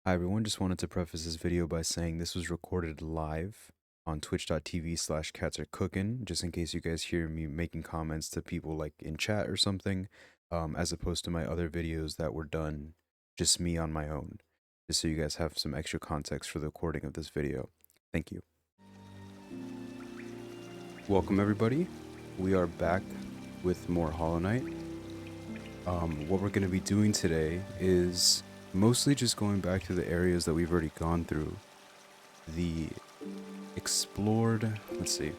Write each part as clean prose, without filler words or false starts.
Hi everyone, just wanted to preface this video by saying this was recorded live on twitch.tv/catsarecookin, just in case you guys hear me making comments to people like in chat or something, as opposed to my other videos that were done just me on my own, just so you guys have some extra context for the recording of this video. Thank you. Welcome everybody, we are back with more Hollow Knight. What we're going to be doing today is mostly just going back to the areas that we've already gone through. The explored, let's see.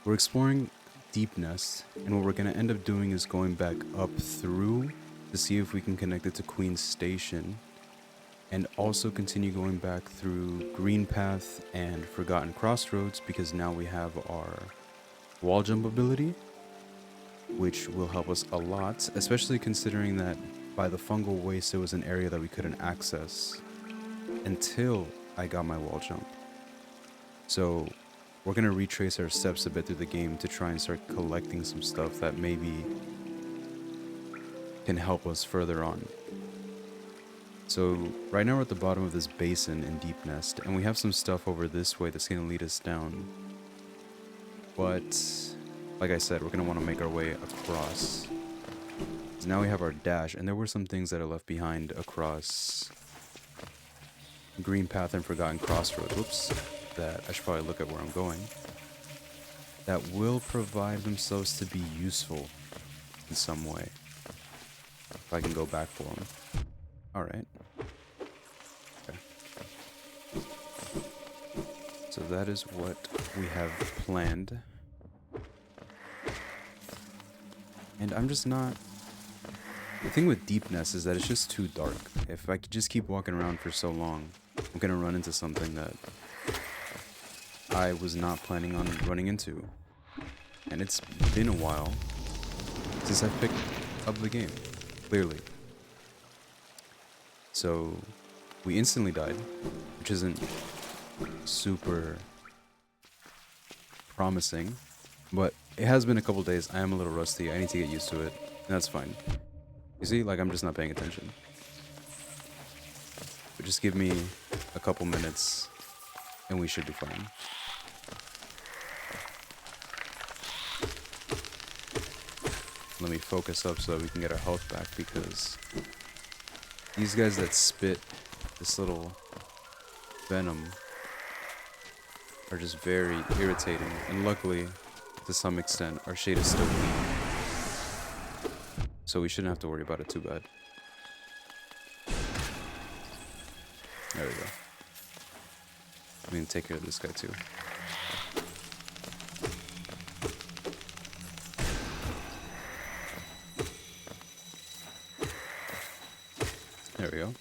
We're exploring Deep Nest, and what we're going to end up doing is going back up through to see if we can connect it to Queen's Station, and also continue going back through Green Path and Forgotten Crossroads, because now we have our wall jump ability, which will help us a lot, especially considering that by the fungal waste it was an area that we couldn't access until I got my wall jump. So we're going to retrace our steps a bit through the game to try and start collecting some stuff that maybe can help us further on. So right now we're at the bottom of this basin in Deep Nest, and we have some stuff over this way that's going to lead us down. But like I said, we're going to want to make our way across. So now we have our dash, and there were some things that I left behind across Green Path and Forgotten Crossroads. Whoops, that I should probably look at where I'm going. That will provide themselves to be useful in some way. If I can go back for them. Alright. Okay. So that is what we have planned. And I'm just not... The thing with Deep Nest is that it's just too dark. If I could just keep walking around for so long, I'm gonna run into something that I was not planning on running into. And it's been a while since I've picked up the game, clearly. So we instantly died, which isn't super promising, but it has been a couple days. I am a little rusty. I need to get used to it, and that's fine. You see, like, I'm just not paying attention. But just give me a couple minutes, and we should be fine. Let me focus up so that we can get our health back, because these guys that spit this little venom are just very irritating, and luckily, to some extent, our shade is still weak. So we shouldn't have to worry about it too bad. There we go. I'm gonna take care of this guy too. There we go.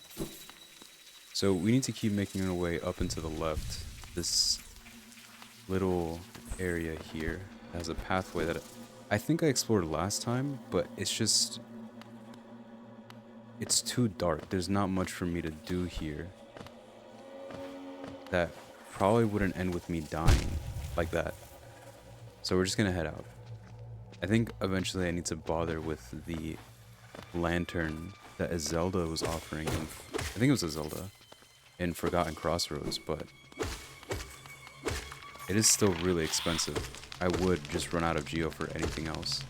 So we need to keep making our way up and to the left. This little area here has a pathway that I think I explored last time, but it's too dark. There's not much for me to do here. That probably wouldn't end with me dying like that. So we're just gonna head out. I think eventually I need to bother with the lantern that a Zelda was offering. I think it was a Zelda in Forgotten Crossroads, but it is still really expensive. I would just run out of Geo for anything else,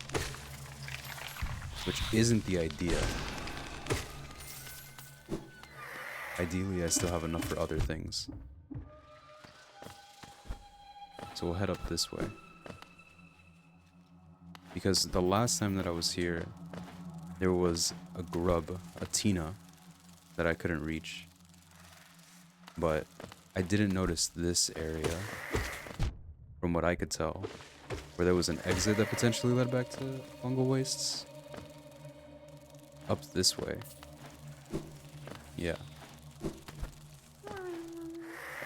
which isn't the idea. Ideally, I still have enough for other things. So we'll head up this way. Because the last time that I was here, there was a grub, a Tina, that I couldn't reach. But I didn't notice this area, from what I could tell, where there was an exit that potentially led back to fungal wastes. Up this way. Yeah.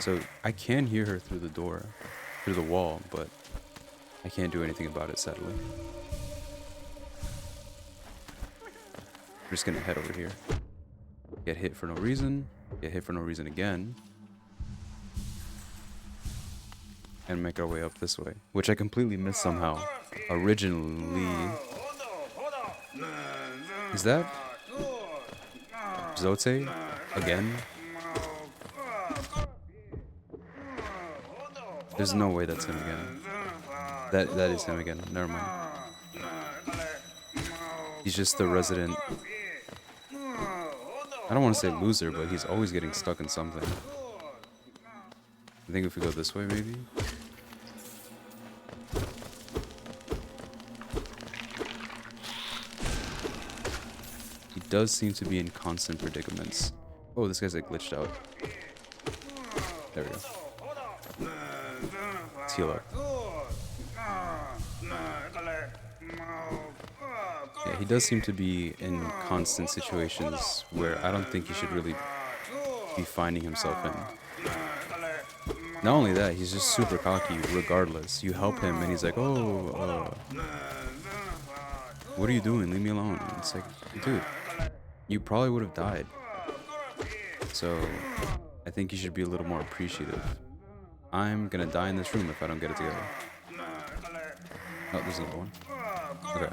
So I can hear her through the door, through the wall, but I can't do anything about it, sadly. I'm just gonna head over here. Get hit for no reason, get hit for no reason again. And make our way up this way, which I completely missed somehow. Originally... Is that... Zote? Again? There's no way that's him again. That is him again. Never mind. He's just the resident... I don't want to say loser, but he's always getting stuck in something. I think if we go this way, maybe? He does seem to be in constant predicaments. Oh, this guy's like glitched out. There we go. Let's heal up. Yeah, he does seem to be in constant situations where I don't think he should really be finding himself in. Not only that, he's just super cocky regardless. You help him and he's like, oh, what are you doing? Leave me alone. And it's like, dude, you probably would have died. So I think you should be a little more appreciative. I'm gonna die in this room if I don't get it together. Oh, there's another one. Okay.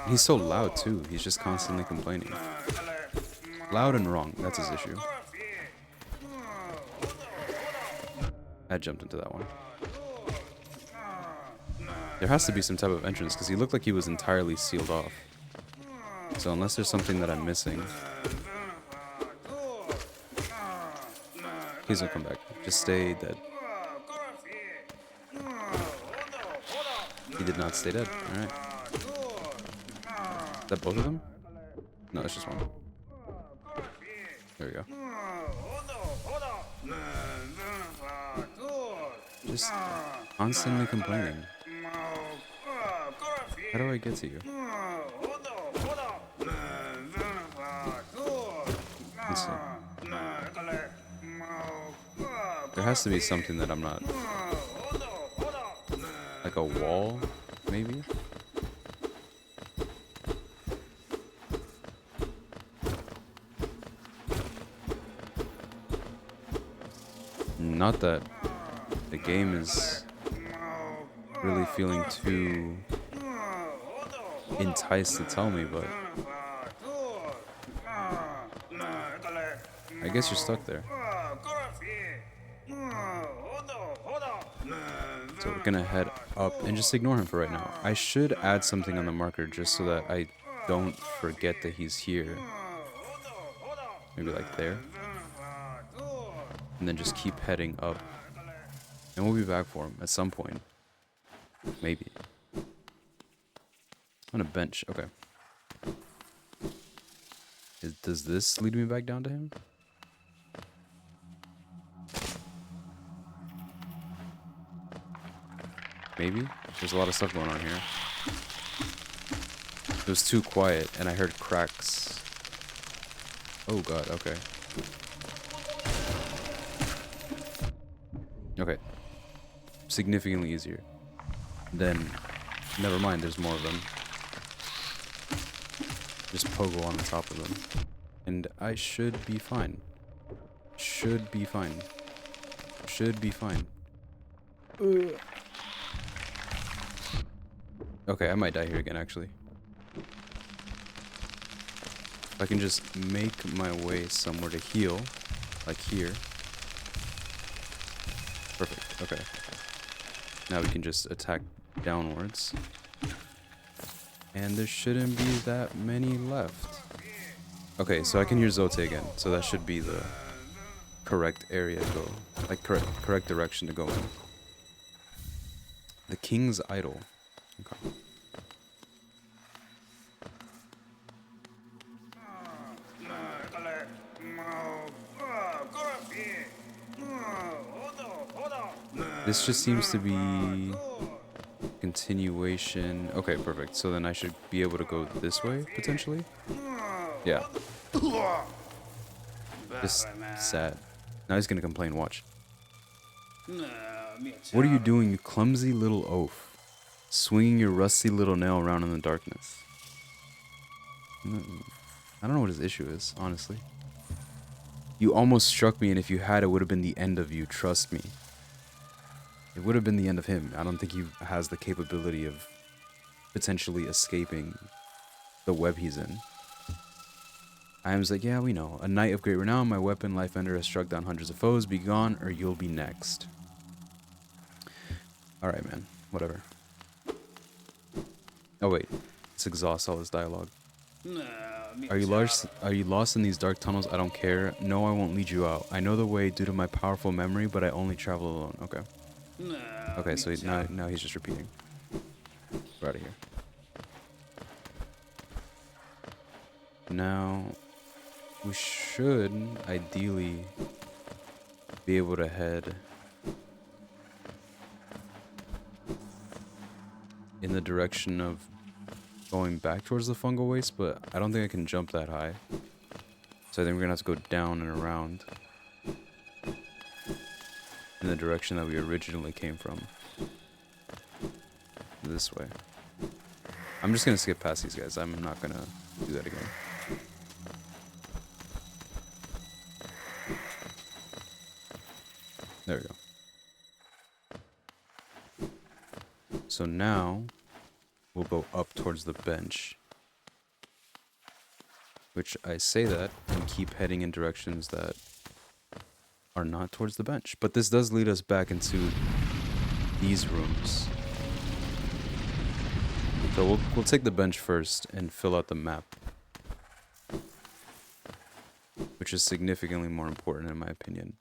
He's so loud too. He's just constantly complaining. Loud and wrong. That's his issue. I jumped into that one. There has to be some type of entrance because he looked like he was entirely sealed off. So unless there's something that I'm missing, please don't come back. Just stay dead. He did not stay dead. Alright. Is that both of them? No, it's just one. There we go. Just constantly complaining. How do I get to you? Let's see. There has to be something that I'm not... Like a wall, maybe? Not that the game is really feeling too enticed to tell me, but I guess you're stuck there. So we're gonna head up and just ignore him for right now. I should add something on the marker just so that I don't forget that he's here. Maybe like there. And then just keep heading up. And we'll be back for him at some point. Maybe. On a bench, okay. Does this lead me back down to him? Maybe? There's a lot of stuff going on here. It was too quiet and I heard cracks. Oh god, okay. Okay. Significantly easier. Then, never mind, there's more of them. Just pogo on the top of them. And I should be fine. Should be fine. Should be fine. Okay, I might die here again, actually. If I can just make my way somewhere to heal, like here. Perfect, okay. Now we can just attack downwards. And there shouldn't be that many left. Okay, so I can hear Zote again, so that should be the correct area to go. Like, correct direction to go in. The King's Idol. Okay. This just seems to be continuation. Okay, perfect. So then I should be able to go this way, potentially? Yeah. Just sad. Now he's gonna complain, watch. What are you doing, you clumsy little oaf? Swinging your rusty little nail around in the darkness. I don't know what his issue is, honestly. You almost struck me, and if you had, it would have been the end of you, trust me. It would have been the end of him. I don't think he has the capability of potentially escaping the web he's in. I was like, yeah, we know. A knight of great renown, my weapon, Life Ender, has struck down hundreds of foes. Be gone, or you'll be next. Alright, man. Whatever. Oh, wait. Let's exhaust all this dialogue. Are you lost in these dark tunnels? I don't care. No, I won't lead you out. I know the way due to my powerful memory, but I only travel alone. Okay. Okay, so now he's just repeating. We're out of here. Now, we should ideally be able to head in the direction of going back towards the fungal waste, but I don't think I can jump that high. So I think we're gonna have to go down and around in the direction that we originally came from. This way. I'm just gonna skip past these guys. I'm not gonna do that again. There we go. So now we'll go up towards the bench. Which I say that and keep heading in directions that are not towards the bench. But this does lead us back into these rooms. So we'll take the bench first and fill out the map. Which is significantly more important in my opinion.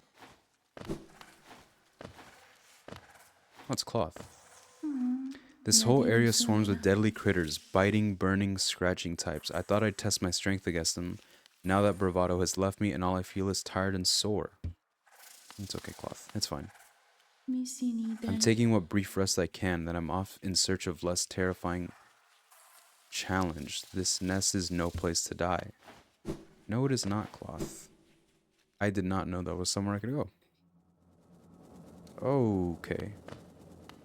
What's cloth? This whole area swarms with deadly critters, biting, burning, scratching types. I thought I'd test my strength against them. Now that bravado has left me and all I feel is tired and sore. It's okay, cloth. It's fine. I'm taking what brief rest I can, then I'm off in search of less terrifying challenge. This nest is no place to die. No, it is not, cloth. I did not know that was somewhere I could go. Okay.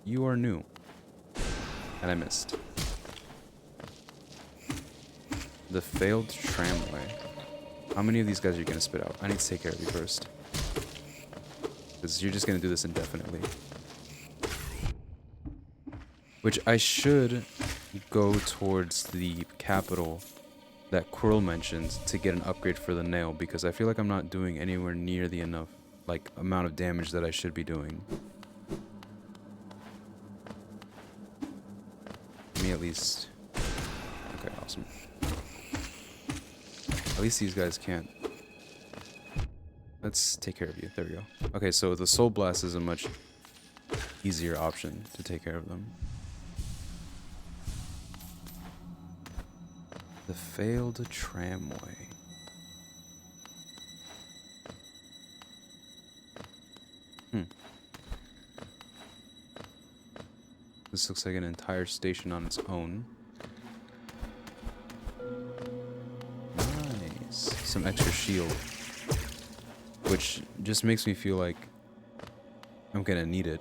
You are new. And I missed. The failed tramway. How many of these guys are you going to spit out? I need to take care of you first. Because you're just going to do this indefinitely. Which I should go towards the capital that Quirrell mentioned to get an upgrade for the nail. Because I feel like I'm not doing anywhere near the enough amount of damage that I should be doing. Me at least. Okay, awesome. At least these guys can't. Let's take care of you. There we go. Okay, so the Soul Blast is a much easier option to take care of them. The failed tramway. This looks like an entire station on its own. Nice. Some extra shield. Which just makes me feel like I'm gonna need it.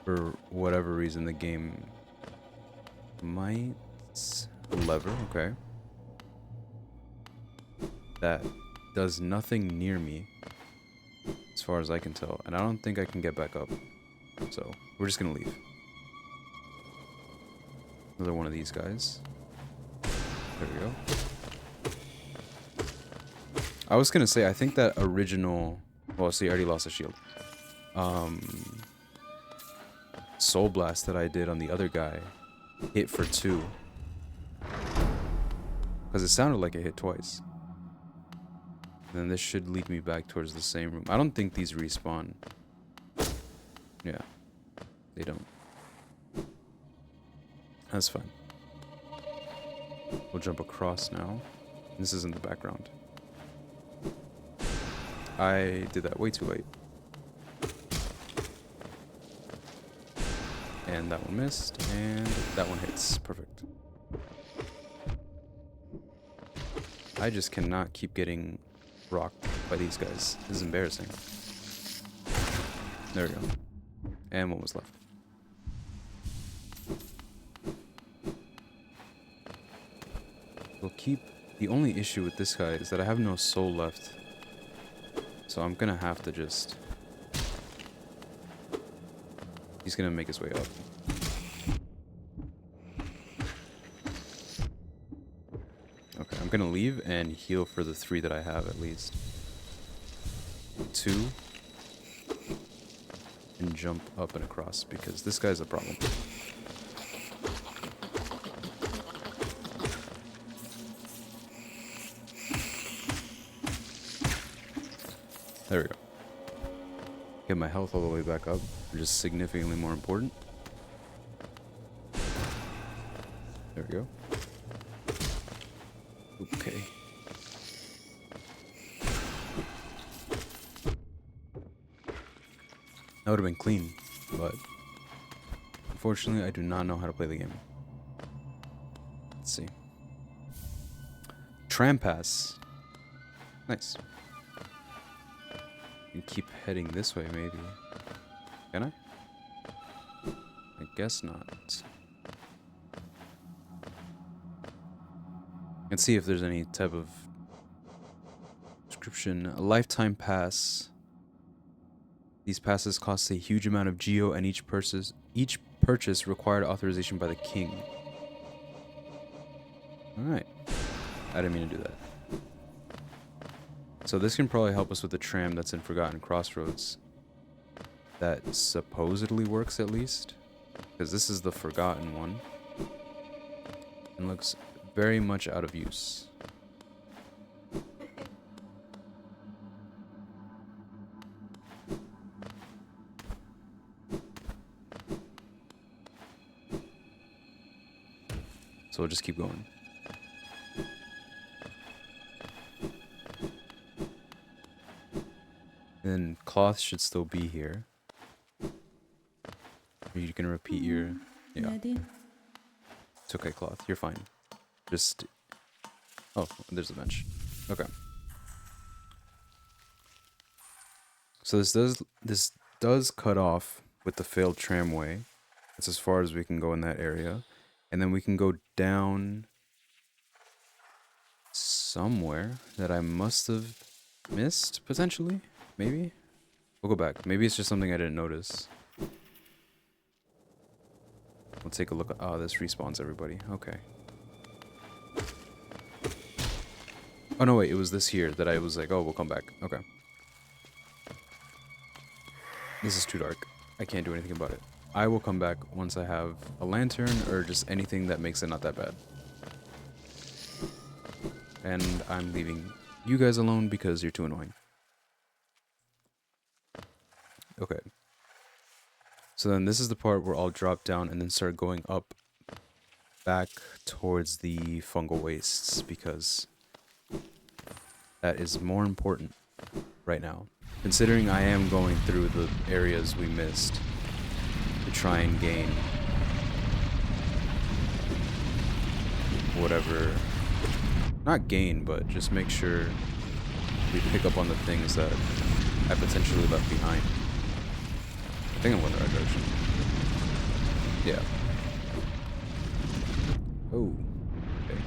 For whatever reason the game might... Lever, okay. That does nothing near me. As far as I can tell. And I don't think I can get back up. So, we're just gonna leave. Another one of these guys. There we go. I was gonna say, I think that original... Well, see, I already lost a shield. Soul Blast that I did on the other guy hit for 2. Because it sounded like it hit twice. And then this should lead me back towards the same room. I don't think these respawn. Yeah, they don't. That's fine. We'll jump across now. This is in the background. I did that way too late. And that one missed, and that one hits. Perfect. I just cannot keep getting rocked by these guys. This is embarrassing. There we go. And one was left. We'll keep... The only issue with this guy is that I have no soul left. So I'm gonna have to just... He's gonna make his way up. Okay, I'm gonna leave and heal for the 3 that I have at least. 2. And jump up and across because this guy's a problem. There we go. Get my health all the way back up, which is significantly more important. There we go. Okay. That would have been clean, but unfortunately I do not know how to play the game. Let's see. Tram pass. Nice. And keep heading this way, maybe. Can I? I guess not. And see if there's any type of description. A lifetime pass. These passes cost a huge amount of geo, and each purchase required authorization by the king. Alright. I didn't mean to do that. So this can probably help us with the tram that's in Forgotten Crossroads. That supposedly works at least. Because this is the Forgotten one. And looks very much out of use. So we'll just keep going. Then cloth should still be here. You can repeat your... Yeah. It's okay, cloth. You're fine. Just... Oh, there's a bench. Okay. So this does cut off with the failed tramway. That's as far as we can go in that area. And then we can go down somewhere that I must have missed, potentially. Maybe? We'll go back. Maybe it's just something I didn't notice. We'll take a look. Oh, this respawns everybody. Okay. Oh, no, wait. It was this here that I was like, oh, we'll come back. Okay. This is too dark. I can't do anything about it. I will come back once I have a lantern or just anything that makes it not that bad. And I'm leaving you guys alone because you're too annoying. Okay. So then this is the part where I'll drop down and then start going up back towards the fungal wastes because that is more important right now. Considering I am going through the areas we missed to try and gain whatever, not gain, but just make sure we pick up on the things that I potentially left behind. I think I'm going the right direction. Yeah. Oh. Okay.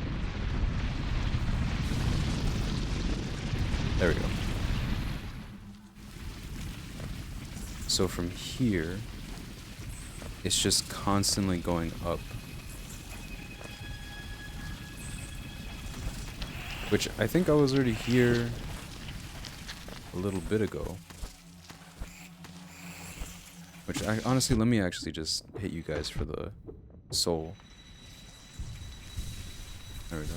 There we go. So from here, it's just constantly going up. Which I think I was already here a little bit ago. Which I honestly, let me actually just hit you guys for the soul. There we go.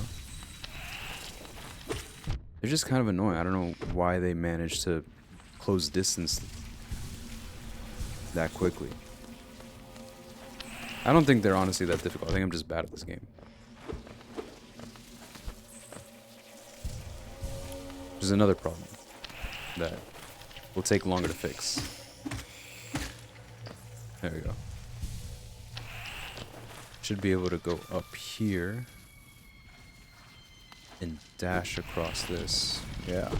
They're just kind of annoying. I don't know why they managed to close distance that quickly. I don't think they're honestly that difficult. I think I'm just bad at this game. Which is another problem that will take longer to fix. There we go. Should be able to go up here and dash across this. Yeah.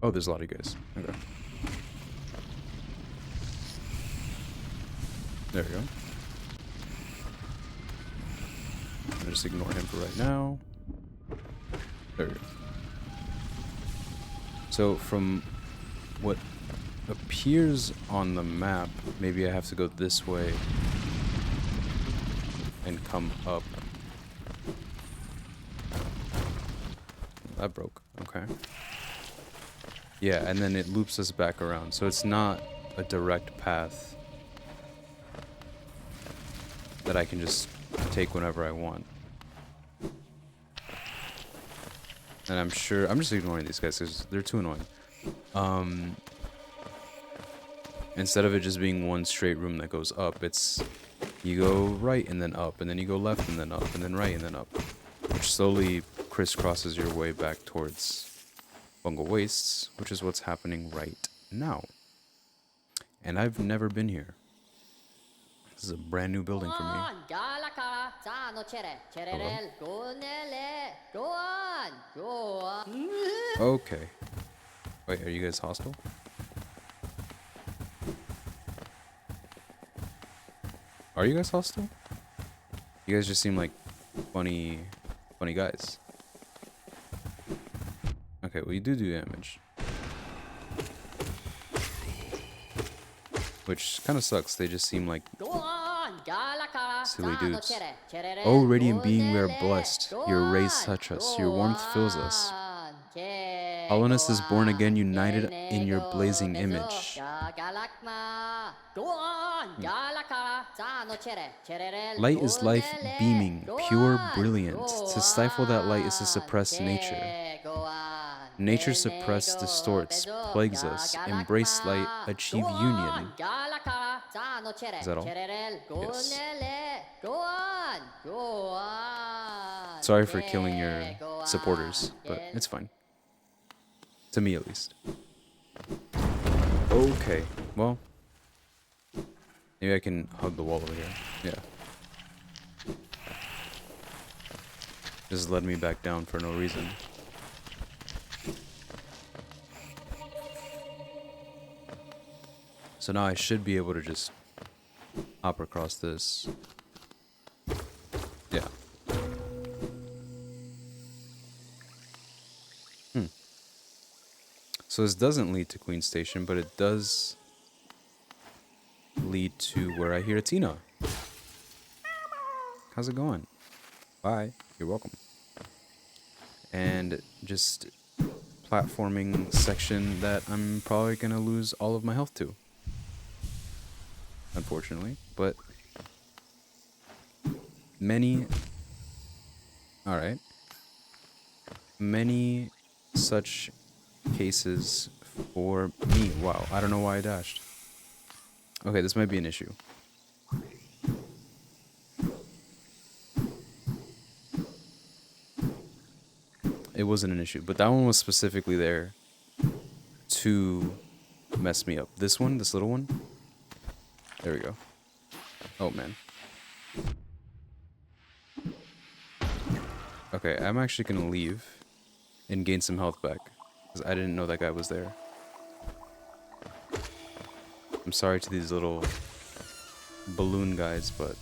Oh, there's a lot of you guys. Okay. There we go. I'll just ignore him for right now. There we go. So from what appears on the map, maybe I have to go this way and come up That broke. Okay. Yeah, and then it loops us back around. So it's not a direct path that I can just take whenever I want. And I'm sure... I'm just ignoring these guys because they're too annoying. Instead of it just being one straight room that goes up, it's... You go right and then up, and then you go left and then up, and then right and then up. Which slowly crisscrosses your way back towards Bungle Wastes, which is what's happening right now. And I've never been here. This is a brand new building for me. Hello? Okay. Wait, are you guys hostile? Are you guys hostile? You guys just seem like funny guys. Okay, well you do damage. Which kind of sucks, they just seem like silly dudes. Oh, radiant being, we are blessed. Your rays touch us, your warmth fills us. Hollowness is born again, united in your blazing image. Light is life beaming, pure, brilliant. To stifle that light is to suppress nature. Nature suppressed distorts, plagues us. Embrace light, achieve union. Is that all? Yes. Sorry for killing your supporters, but it's fine. To me, at least. Okay, well. Maybe I can hug the wall over here. Yeah. Just led me back down for no reason. So now I should be able to just hop across this. Yeah. So this doesn't lead to Queen Station, but it does lead to where I hear Tina. How's it going? Bye. You're welcome. And just platforming section that I'm probably gonna lose all of my health to. Unfortunately, but many... Alright. Many such cases for me. Wow, I don't know why I dashed. Okay, this might be an issue. It wasn't an issue, but that one was specifically there to mess me up. This one, this little one. There we go. Oh, man. Okay, I'm actually gonna leave and gain some health back, because I didn't know that guy was there. I'm sorry to these little balloon guys, but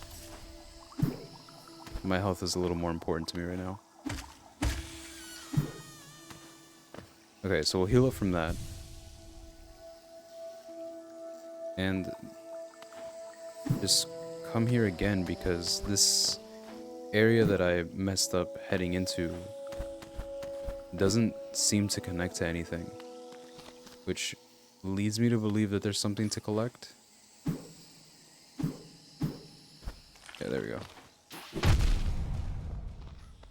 my health is a little more important to me right now. Okay, so we'll heal up from that. And just come here again, because this area that I messed up heading into doesn't seem to connect to anything, which leads me to believe that there's something to collect. Yeah, there we go.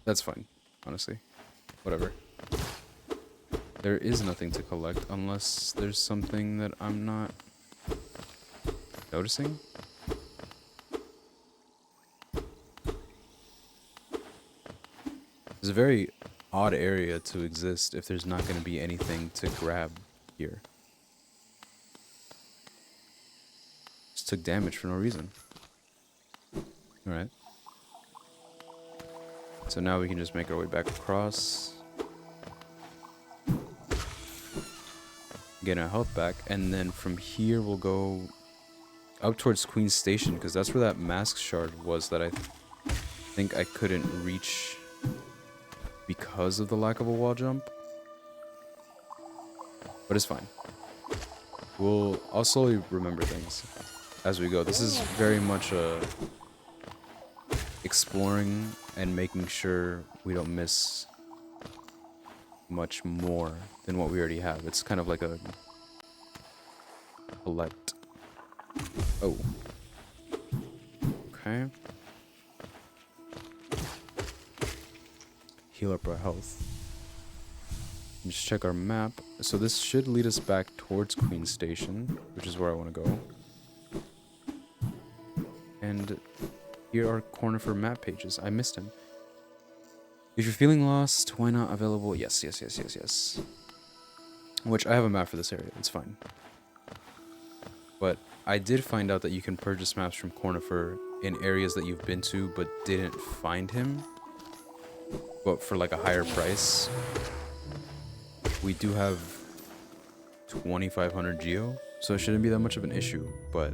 That's fine, honestly. Whatever. There is nothing to collect unless there's something that I'm not noticing. It's a very odd area to exist if there's not going to be anything to grab here. Just took damage for no reason. Alright. So now we can just make our way back across. Get our health back, and then from here we'll go up towards Queen's Station, because that's where that mask shard was that I think I couldn't reach because of the lack of a wall jump. But it's fine. I'll slowly remember things as we go. This is very much a exploring and making sure we don't miss much more than what we already have. It's kind of like a collect. Oh. Okay. Heal up our health. Just check our map. So this should lead us back towards Queen Station, which is where I want to go. And here are Cornifer map pages. I missed him. If you're feeling lost, why not available? Yes, yes, yes, yes, yes. Which I have a map for this area. It's fine. But I did find out that you can purchase maps from Cornifer in areas that you've been to but didn't find him. But for like a higher price. We do have 2,500 geo, so it shouldn't be that much of an issue, but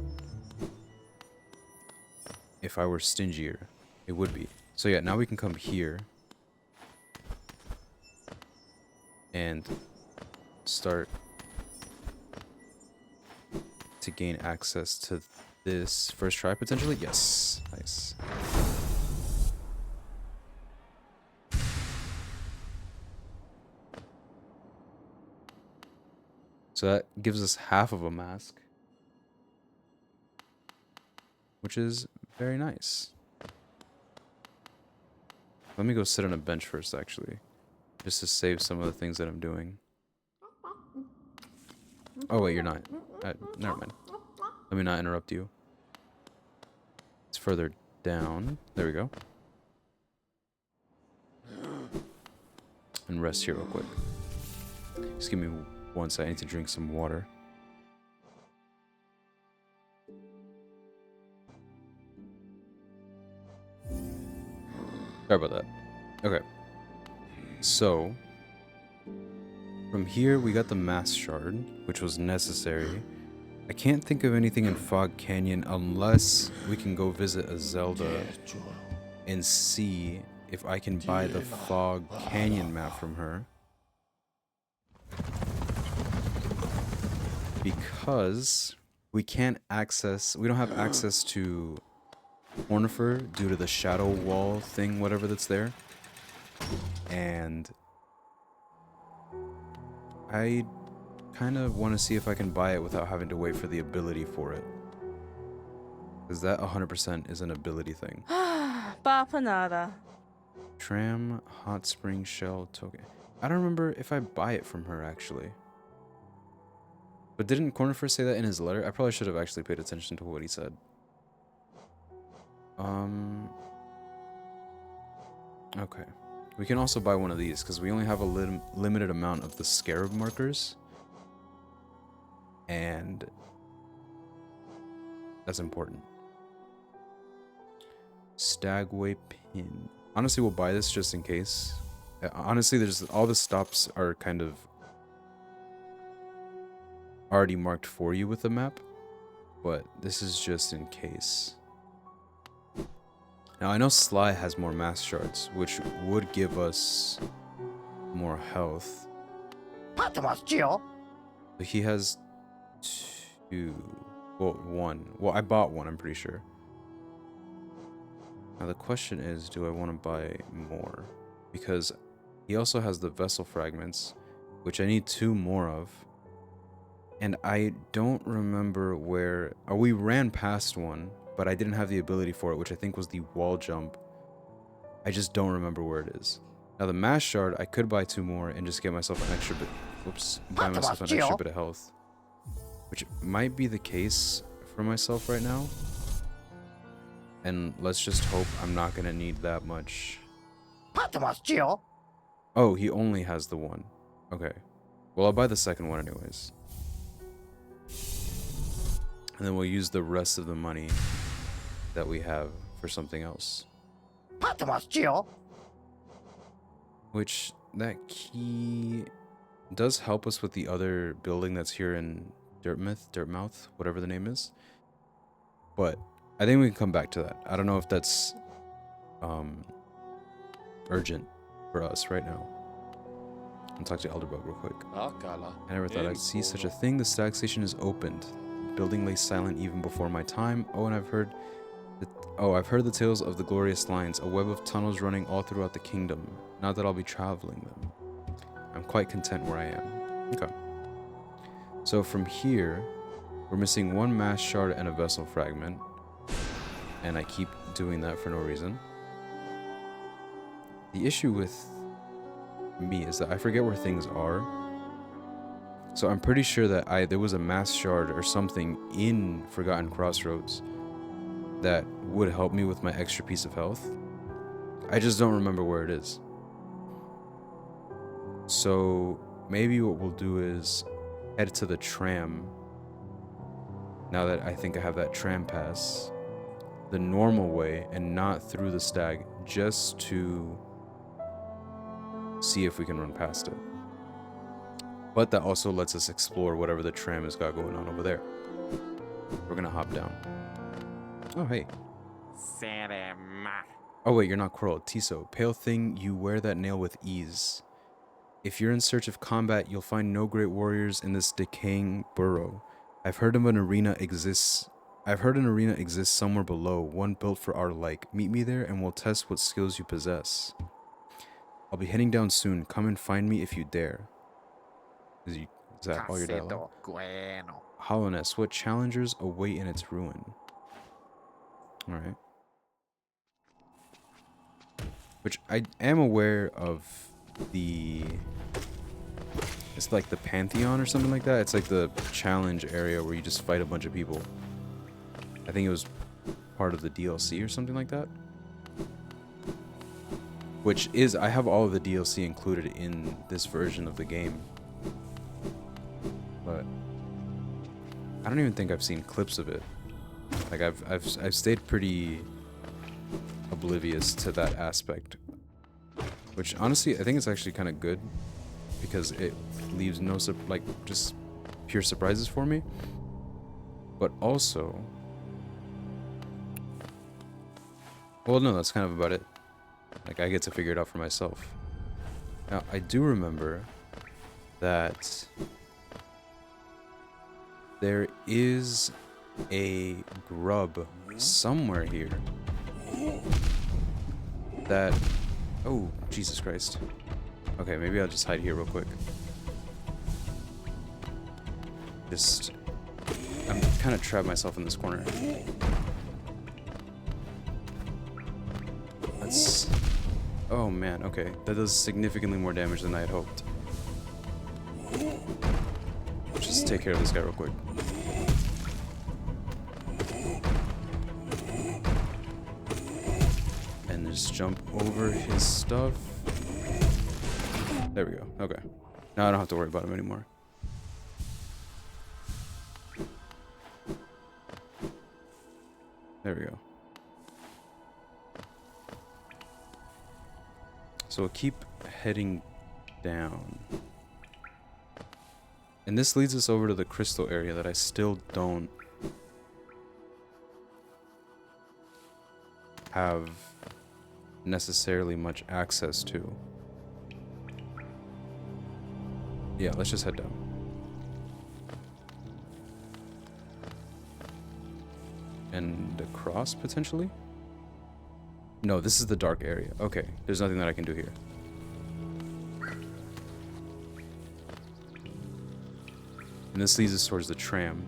if I were stingier, it would be. So yeah, now we can come here and start to gain access to this first try potentially. Yes, nice. So that gives us half of a mask, which is very nice. Let me go sit on a bench first, actually, just to save some of the things that I'm doing. Oh wait, you're not. Never mind. Let me not interrupt you. It's further down. There we go. And rest here real quick. Just give me one second. I need to drink some water. Sorry about that. Okay. So, from here we got the Mass Shard, which was necessary. I can't think of anything in Fog Canyon unless we can go visit a Zelda and see if I can buy the Fog Canyon map from her. Because we don't have access to Cornifer due to the shadow wall thing, whatever that's there. And I kind of want to see if I can buy it without having to wait for the ability for it. Because that 100% is an ability thing. Papanada. Tram, Hot Spring Shell, Token. I don't remember if I buy it from her, actually. But didn't Cornifer say that in his letter? I probably should have actually paid attention to what he said. Okay. We can also buy one of these, because we only have a limited amount of the scarab markers. And that's important. Stagway Pin. Honestly, we'll buy this just in case. Honestly, there's all the stops are kind of already marked for you with the map, but this is just in case. Now I know Sly has more mass shards, which would give us more health. But he has one. Well, I bought one, I'm pretty sure. Now the question is, do I want to buy more? Because he also has the vessel fragments, which I need 2 more of. And I don't remember where... we ran past one, but I didn't have the ability for it, which I think was the wall jump. I just don't remember where it is. Now the mass shard, I could buy 2 more and just get myself an extra bit... Whoops. Buy myself an extra bit of health. Which might be the case for myself right now. And let's just hope I'm not going to need that much. Oh, he only has the one. Okay. Well, I'll buy the second one anyways. And then we'll use the rest of the money that we have for something else. Which, that key does help us with the other building that's here in Dirtmouth, whatever the name is. But I think we can come back to that. I don't know if that's urgent for us right now. I'll talk to Elderbug real quick. I never thought I'd see such a thing. The stag station is opened. The building lay silent even before my time. Oh, and I've heard Oh, I've heard the tales of the glorious lines, a web of tunnels running all throughout the kingdom. Not that I'll be traveling them. I'm quite content where I am. Okay. So from here, we're missing one mass shard and a vessel fragment. And I keep doing that for no reason. The issue with me is that I forget where things are. So I'm pretty sure that there was a mass shard or something in Forgotten Crossroads that would help me with my extra piece of health. I just don't remember where it is. So maybe what we'll do is head to the tram. Now that I think I have that tram pass, the normal way and not through the stag, just to see if we can run past it. But that also lets us explore whatever the tram has got going on over there. We're gonna hop down. Oh, hey. Oh, wait, you're not Coral. Tiso. Pale thing, you wear that nail with ease. If you're in search of combat, you'll find no great warriors in this decaying burrow. I've heard an arena exists somewhere below, one built for our like. Meet me there and we'll test what skills you possess. I'll be heading down soon. Come and find me if you dare. Is that all your dialogue? Hollowness, what challengers await in its ruin? Alright. Which I am aware of it's like the Pantheon or something like that. It's like the challenge area where you just fight a bunch of people. I think it was part of the DLC or something like that. Which is, I have all of the DLC included in this version of the game. But I don't even think I've seen clips of it. Like I've stayed pretty oblivious to that aspect. Which honestly, I think it's actually kind of good because it leaves no just pure surprises for me. But also, well, no, that's kind of about it. Like, I get to figure it out for myself. Now, I do remember that there is a grub somewhere here that... Oh, Jesus Christ. Okay, maybe I'll just hide here real quick. I'm kind of trapped myself in this corner. Oh man, okay. That does significantly more damage than I had hoped. Just take care of this guy real quick. And just jump over his stuff. There we go. Okay. Now I don't have to worry about him anymore. There we go. So we'll keep heading down. And this leads us over to the crystal area that I still don't have necessarily much access to. Yeah, let's just head down. And across, potentially? No, this is the dark area. Okay, there's nothing that I can do here. And this leads us towards the tram,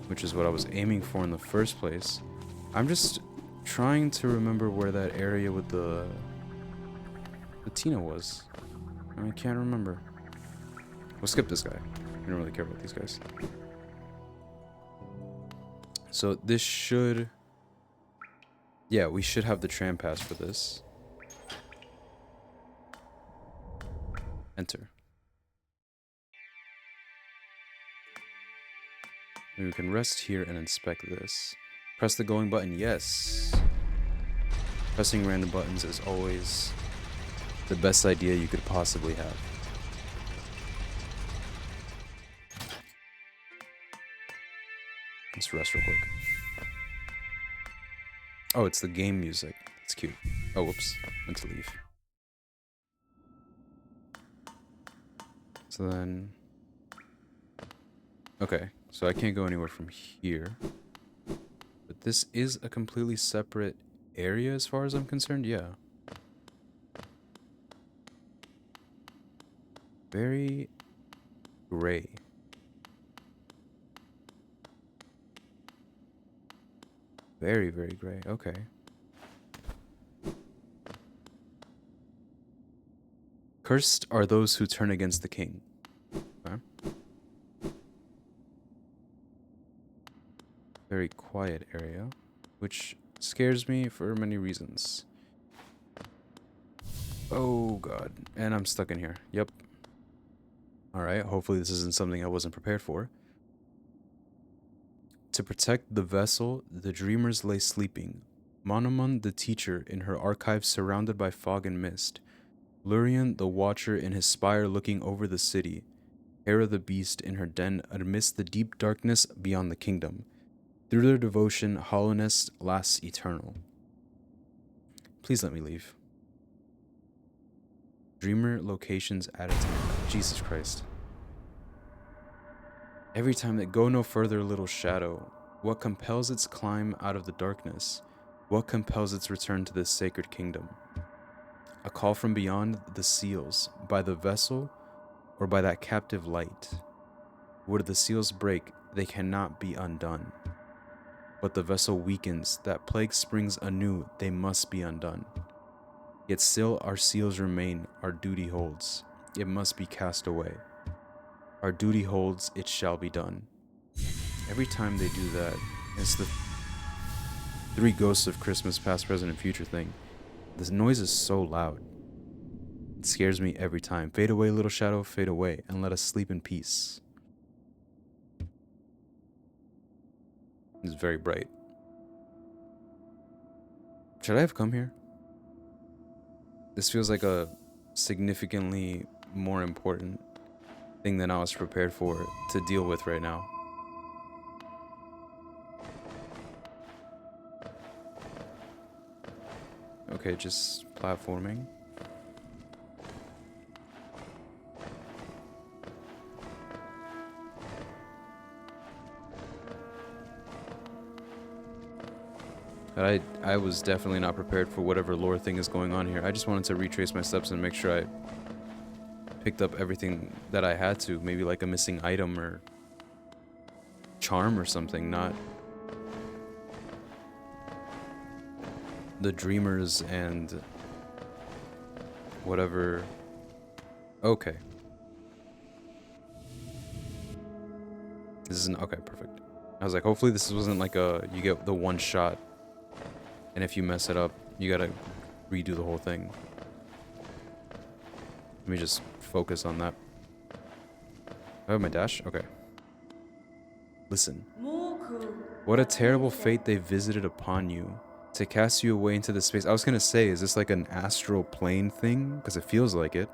which is what I was aiming for in the first place. I'm just trying to remember where that area with the Tina was. I can't remember. We'll skip this guy. I don't really care about these guys. So this should... Yeah, we should have the tram pass for this. Enter. And we can rest here and inspect this. Press the going button, yes. Pressing random buttons is always the best idea you could possibly have. Let's rest real quick. Oh, it's the game music. It's cute. Oh, whoops. Meant to leave. So then... Okay, so I can't go anywhere from here. But This is a completely separate area as far as I'm concerned, yeah. Very gray. Very, very gray. Okay. Cursed are those who turn against the king. Okay. Very quiet area, which scares me for many reasons. Oh god. And I'm stuck in here. Yep. Alright, hopefully this isn't something I wasn't prepared for. To protect the vessel, the dreamers lay sleeping. Monomon, the teacher, in her archive surrounded by fog and mist. Lurian, the watcher, in his spire looking over the city. Hera the beast in her den amidst the deep darkness beyond the kingdom. Through their devotion, hollowness lasts eternal. Please let me leave. Dreamer locations added to me. Jesus Christ. Every time that go no further, little shadow. What compels its climb out of the darkness? What compels its return to this sacred kingdom? A call from beyond the seals, by the vessel, or by that captive light. Would the seals break, they cannot be undone. But the vessel weakens, that plague springs anew, they must be undone. Yet still our seals remain, our duty holds. It must be cast away. Our duty holds, it shall be done. Every time they do that, it's the three ghosts of Christmas, past, present, and future thing. This noise is so loud. It scares me every time. Fade away, little shadow, fade away, and let us sleep in peace. It's very bright. Should I have come here? This feels like a significantly more important thing than I was prepared for to deal with right now. Okay, just platforming. But I was definitely not prepared for whatever lore thing is going on here. I just wanted to retrace my steps and make sure I picked up everything that I had to. Maybe like a missing item or charm or something, not the dreamers and whatever. Okay. This isn't okay, perfect. I was like, hopefully this wasn't like a you get the one shot, and if you mess it up, you gotta redo the whole thing. Let me just focus on that. I have my dash? Okay. Listen. What a terrible fate they visited upon you, to cast you away into the space. I was gonna say, is this like an astral plane thing? Because it feels like it.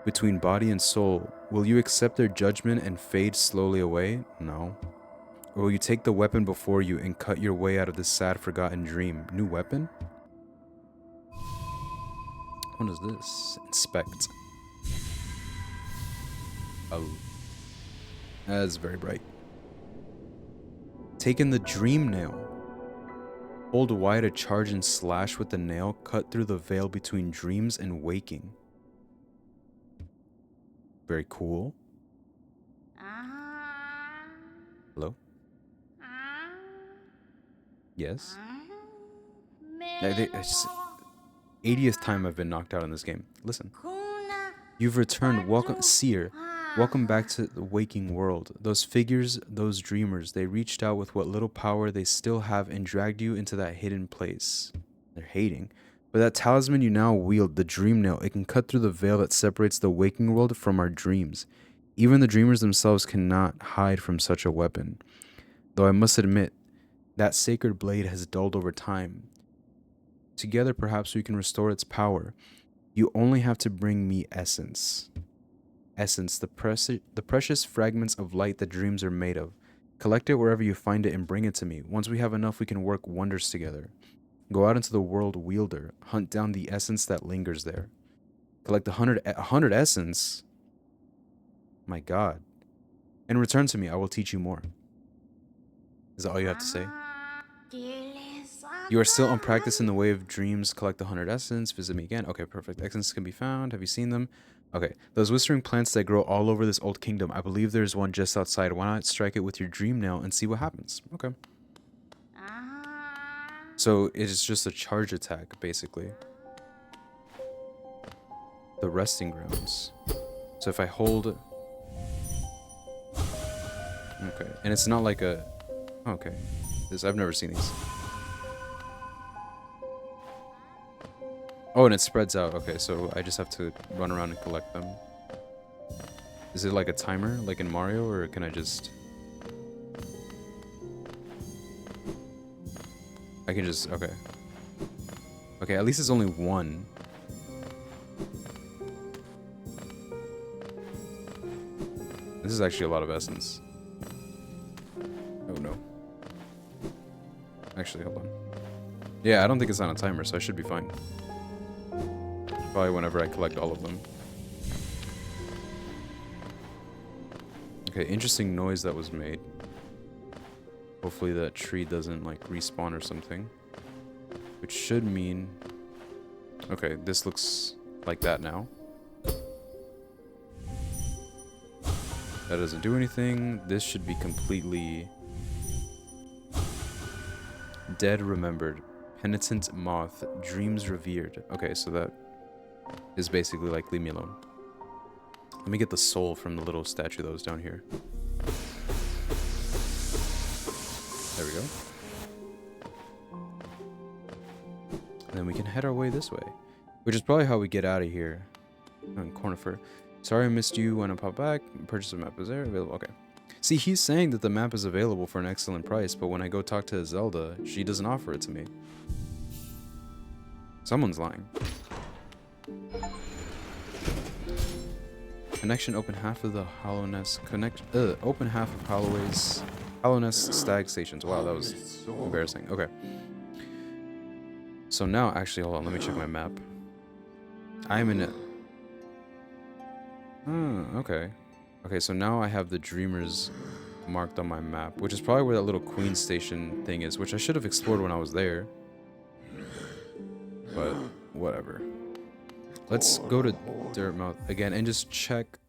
Between body and soul, will you accept their judgment and fade slowly away? No. Or will you take the weapon before you and cut your way out of this sad, forgotten dream? New weapon? What is this? Inspect. Oh. That's very bright. Taken the dream nail. Hold Y to charge and slash with the nail, cut through the veil between dreams and waking. Very cool. Hello? Yes? It's 80th time I've been knocked out in this game. Listen. You've returned. Welcome, Seer. Welcome back to the waking world. Those figures, those dreamers, they reached out with what little power they still have and dragged you into that hidden place. They're hating. But that talisman you now wield, the dream nail, it can cut through the veil that separates the waking world from our dreams. Even the dreamers themselves cannot hide from such a weapon. Though I must admit, that sacred blade has dulled over time. Together, perhaps we can restore its power. You only have to bring me essence. Essence, the precious fragments of light that dreams are made of. Collect it wherever you find it and bring it to me. Once we have enough, we can work wonders together. Go out into the world, wielder. Hunt down the essence that lingers there. Collect 100 essence? My god. And return to me, I will teach you more. Is that all you have to say? You are still unpracticed in the way of dreams. Collect the 100 essence. Visit me again. Okay, perfect. Essence can be found. Have you seen them? Okay. Those whispering plants that grow all over this old kingdom. I believe there's one just outside. Why not strike it with your dream nail and see what happens? Okay. So it is just a charge attack, basically. The resting grounds. So if I hold... Okay. And it's not like a... Okay. I've never seen these. Oh, and it spreads out. Okay, so I just have to run around and collect them. Is it like a timer, like in Mario, or can I just... I can just... Okay. Okay, at least it's only one. This is actually a lot of essence. Oh, no. Actually, hold on. Yeah, I don't think it's on a timer, so I should be fine. Probably whenever I collect all of them. Okay, interesting noise that was made. Hopefully that tree doesn't like respawn or something. Which should mean... Okay, this looks like that now. That doesn't do anything. This should be completely... Dead remembered. Penitent moth. Dreams revered. Okay, so that is basically like, leave me alone. Let me get the soul from the little statue that was down here. There we go. And then we can head our way this way. Which is probably how we get out of here. On Cornifer. Sorry I missed you when I pop back. Purchase of map is there. Available. Okay. See, he's saying that the map is available for an excellent price, but when I go talk to Zelda, she doesn't offer it to me. Someone's lying. Connection, open half of the Hollowness. Open half of Hollowness Stag Stations. Wow, that was embarrassing. Okay. So now, actually, hold on. Let me check my map. I'm in it. Okay. Okay, so now I have the Dreamers marked on my map, which is probably where that little Queen Station thing is, which I should have explored when I was there. But, whatever. Let's go to Dirtmouth again and just check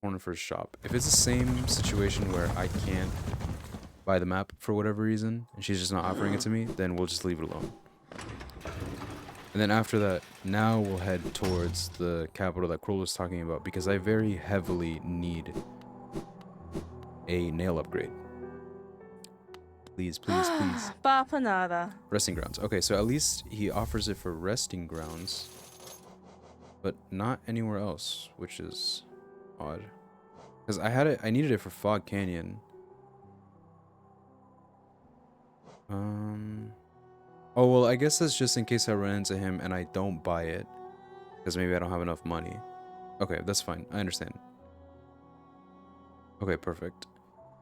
Cornifer's shop. If it's the same situation where I can't buy the map for whatever reason, and she's just not offering it to me, then we'll just leave it alone. And then after that, now we'll head towards the capital that Kroll was talking about, because I very heavily need a nail upgrade. Please, please, please. Bapanada. Resting grounds. Okay, so at least he offers it for resting grounds, but not anywhere else, which is odd. Because I needed it for Fog Canyon. Oh, well, I guess that's just in case I run into him and I don't buy it. Because maybe I don't have enough money. Okay, that's fine. I understand. Okay, perfect.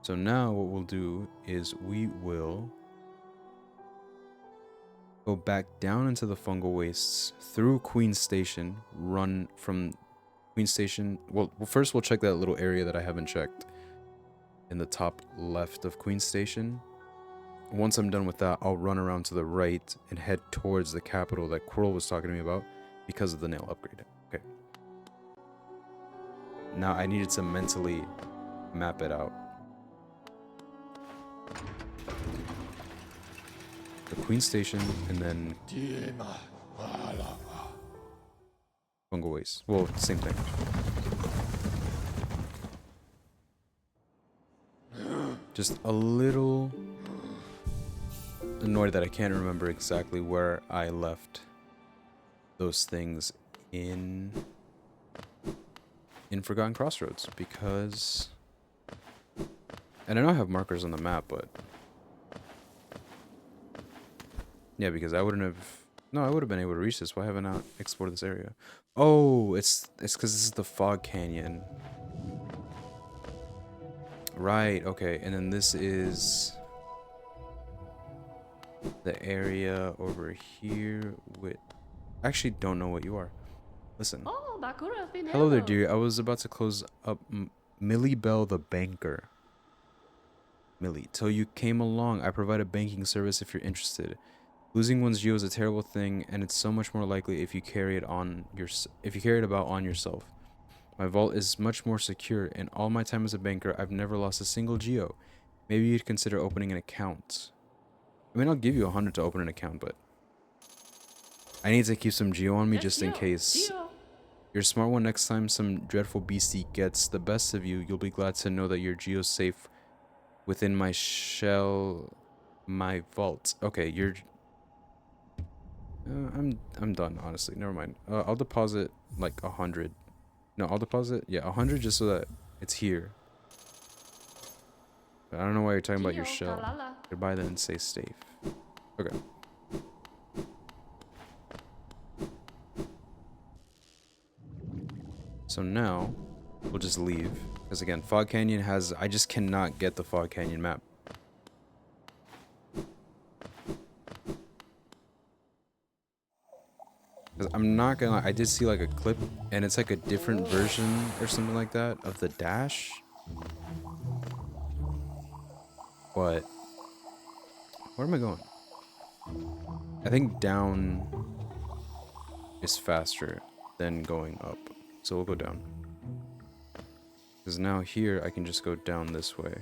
So now what we'll do is we will go back down into the fungal wastes through Queen Station, run from Queen Station. Well, first we'll check that little area that I haven't checked in the top left of Queen Station. Once I'm done with that, I'll run around to the right and head towards the capital that Quirrell was talking to me about because of the nail upgrade. Okay. Now I needed to mentally map it out. The Queen Station and then Fungal Waste. Well, same thing. Just a little annoyed that I can't remember exactly where I left those things in Forgotten Crossroads, because... And I know I have markers on the map, but... Yeah, because I wouldn't have... No, I would have been able to reach this. Why haven't I explored this area? Oh, it's because this is the Fog Canyon. Right, okay. And then this is... the area over here with... I actually don't know what you are. Listen. Hello there, dear. I was about to close up Millie Bell the banker. Millie, till you came along, I provide a banking service if you're interested. Losing one's geo is a terrible thing, and it's so much more likely if you carry it about on yourself. My vault is much more secure. In all my time as a banker, I've never lost a single geo. Maybe you'd consider opening an account. I mean, I'll give you 100 to open an account, but I need to keep some geo on me just in case. You're a smart one. Next time some dreadful beastie gets the best of you, you'll be glad to know that your geo's safe within my vault. Okay, you're... I'm done, honestly. Never mind. I'll deposit like 100. No, I'll deposit, yeah, 100 just so that it's here. But I don't know why you're talking about your shell. Goodbye then, stay safe. Okay. So now, we'll just leave. Because again, Fog Canyon has... I just cannot get the Fog Canyon map. Because I'm not gonna lie, I did see like a clip, and it's like a different version or something like that of the dash. But... where am I going? I think down is faster than going up. So we'll go down. Because now here I can just go down this way.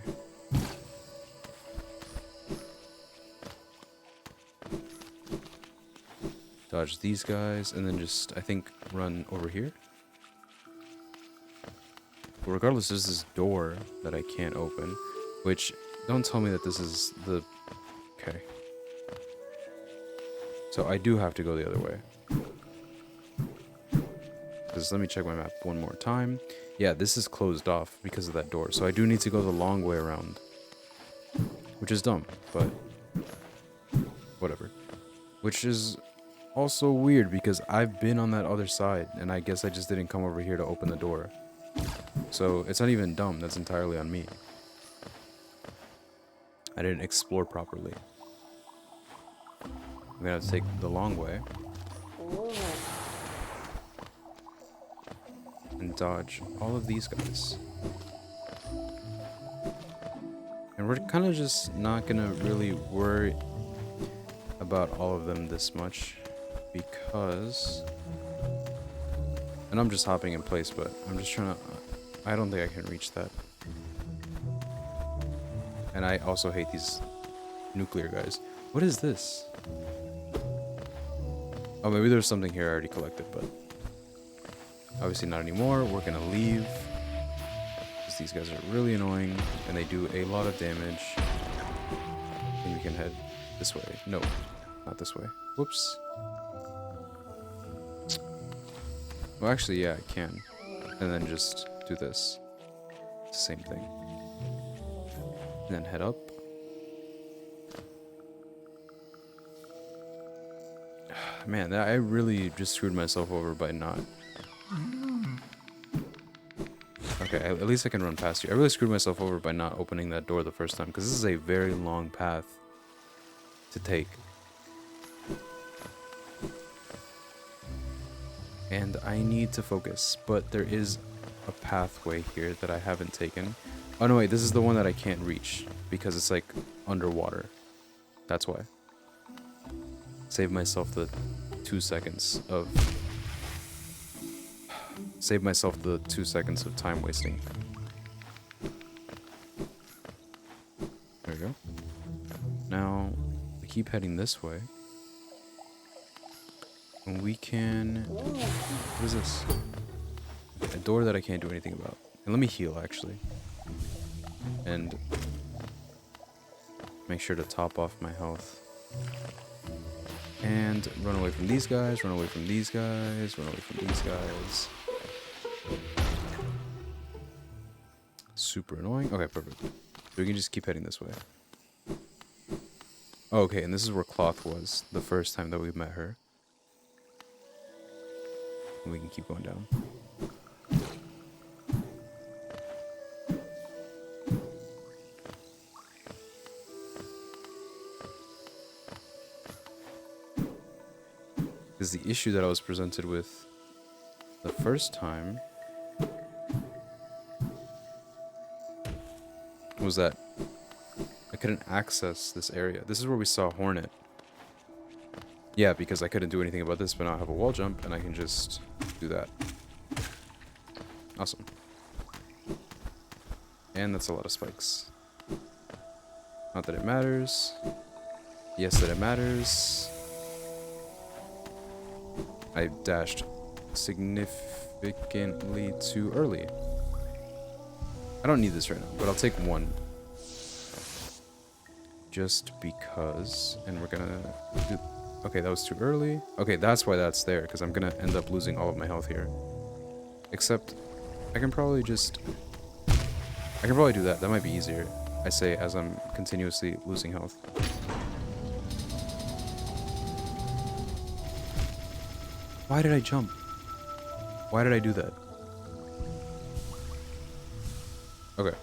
Dodge these guys and then just, I think, run over here. But regardless, there's this door that I can't open. Which, don't tell me that this is the... okay. So I do have to go the other way. Because let me check my map one more time. Yeah, this is closed off because of that door. So I do need to go the long way around. Which is dumb, but... whatever. Which is also weird because I've been on that other side. And I guess I just didn't come over here to open the door. So it's not even dumb. That's entirely on me. I didn't explore properly. I'm gonna have to take the long way. And dodge all of these guys. And we're kind of just not gonna really worry about all of them this much because... and I'm just hopping in place, but I'm just trying to... I don't think I can reach that. And I also hate these nuclear guys. What is this? Oh, maybe there's something here I already collected, but... obviously not anymore. We're gonna leave. Because these guys are really annoying. And they do a lot of damage. And we can head this way. No, not this way. Whoops. Well, actually, yeah, I can. And then just do this. It's the same thing. And then head up. Man, I really just screwed myself over by not... okay, at least I can run past you. I really screwed myself over by not opening that door the first time, because this is a very long path to take. And I need to focus, but there is a pathway here that I haven't taken. Oh no, wait, this is the one that I can't reach, because it's like underwater. That's why. Save myself the 2 seconds of... save myself the 2 seconds of time wasting. There we go. Now, we keep heading this way. And we can... what is this? A door that I can't do anything about. And let me heal, actually. And... make sure to top off my health. And run away from these guys, run away from these guys, run away from these guys. Super annoying. Okay, perfect. So we can just keep heading this way. Oh, okay, and this is where Cloth was the first time that we met her. And we can keep going down. Because the issue that I was presented with the first time was that I couldn't access this area. This is where we saw Hornet. Yeah, because I couldn't do anything about this, but now I have a wall jump, and I can just do that. Awesome. And that's a lot of spikes. Not that it matters. Yes, that it matters. I dashed significantly too early. I don't need this right now, but I'll take one. Just because. And we're gonna do... Okay, that was too early. Okay, that's why that's there, because I'm gonna end up losing all of my health here. Except, I can probably just... I can probably do that. That might be easier, I say, as I'm continuously losing health. Why did I jump? Why did I do that? Okay.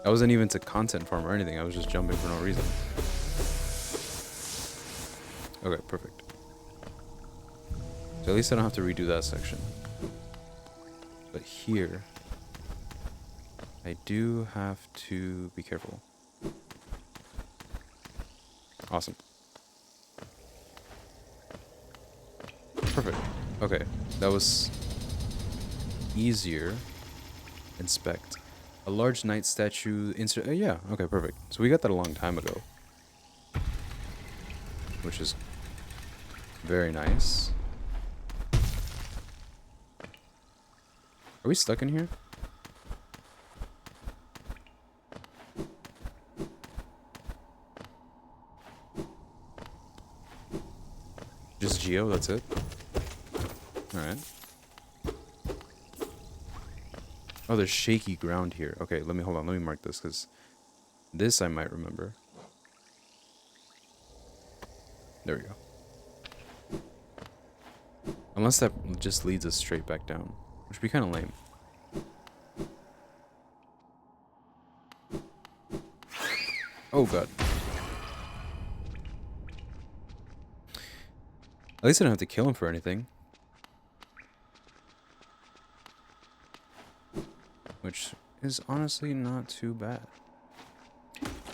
I wasn't even to content farm or anything. I was just jumping for no reason. Okay, perfect. So at least I don't have to redo that section. But here, I do have to be careful. Awesome. Perfect. Okay, that was easier. Inspect. A large knight statue insert. Yeah, okay, perfect. So we got that a long time ago. Which is very nice. Are we stuck in here? Just Geo, that's it? Alright. Oh, there's shaky ground here. Okay, let me hold on. Let me mark this, because this I might remember. There we go. Unless that just leads us straight back down, which would be kind of lame. Oh god. At least I don't have to kill him for anything. Which is honestly not too bad.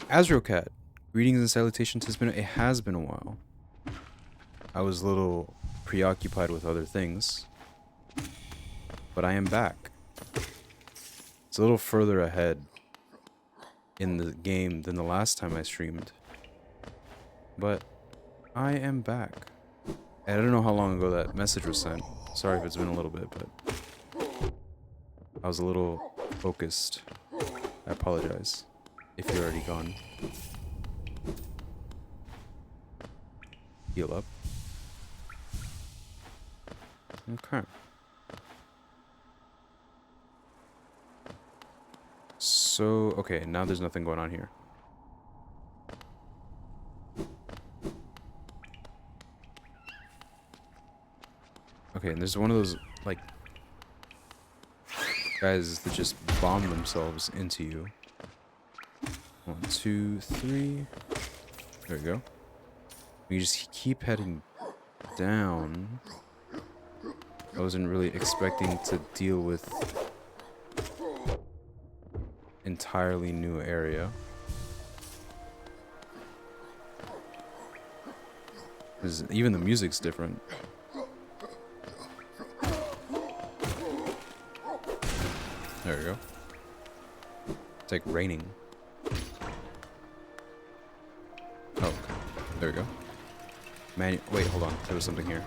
Azrocat, greetings and salutations. It has been a while. I was a little preoccupied with other things, but I am back. It's a little further ahead in the game than the last time I streamed, but I am back. And I don't know how long ago that message was sent. Sorry if it's been a little bit, but I was a little focused. I apologize if you're already gone. Heal up. Okay. So, okay, now there's nothing going on here. Okay, and there's one of those, like, guys that just bomb themselves into you. 1, 2, 3. There we go. You just keep heading down. I wasn't really expecting to deal with entirely new area. 'Cause even the music's different. There we go. It's like raining. Oh, okay. There we go. Wait, hold on. There was something here.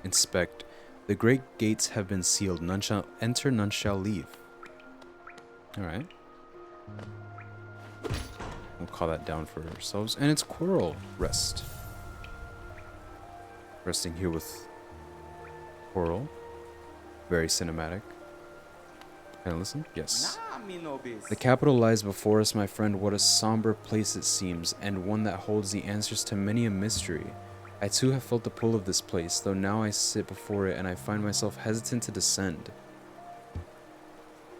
Inspect. The great gates have been sealed. None shall enter, none shall leave. Alright. We'll call that down for ourselves. And it's Coral Rest. Resting here with Coral. Very cinematic. Can I listen? Yes. The capital lies before us, my friend. What a somber place it seems, and one that holds the answers to many a mystery. I too have felt the pull of this place, though now I sit before it and I find myself hesitant to descend.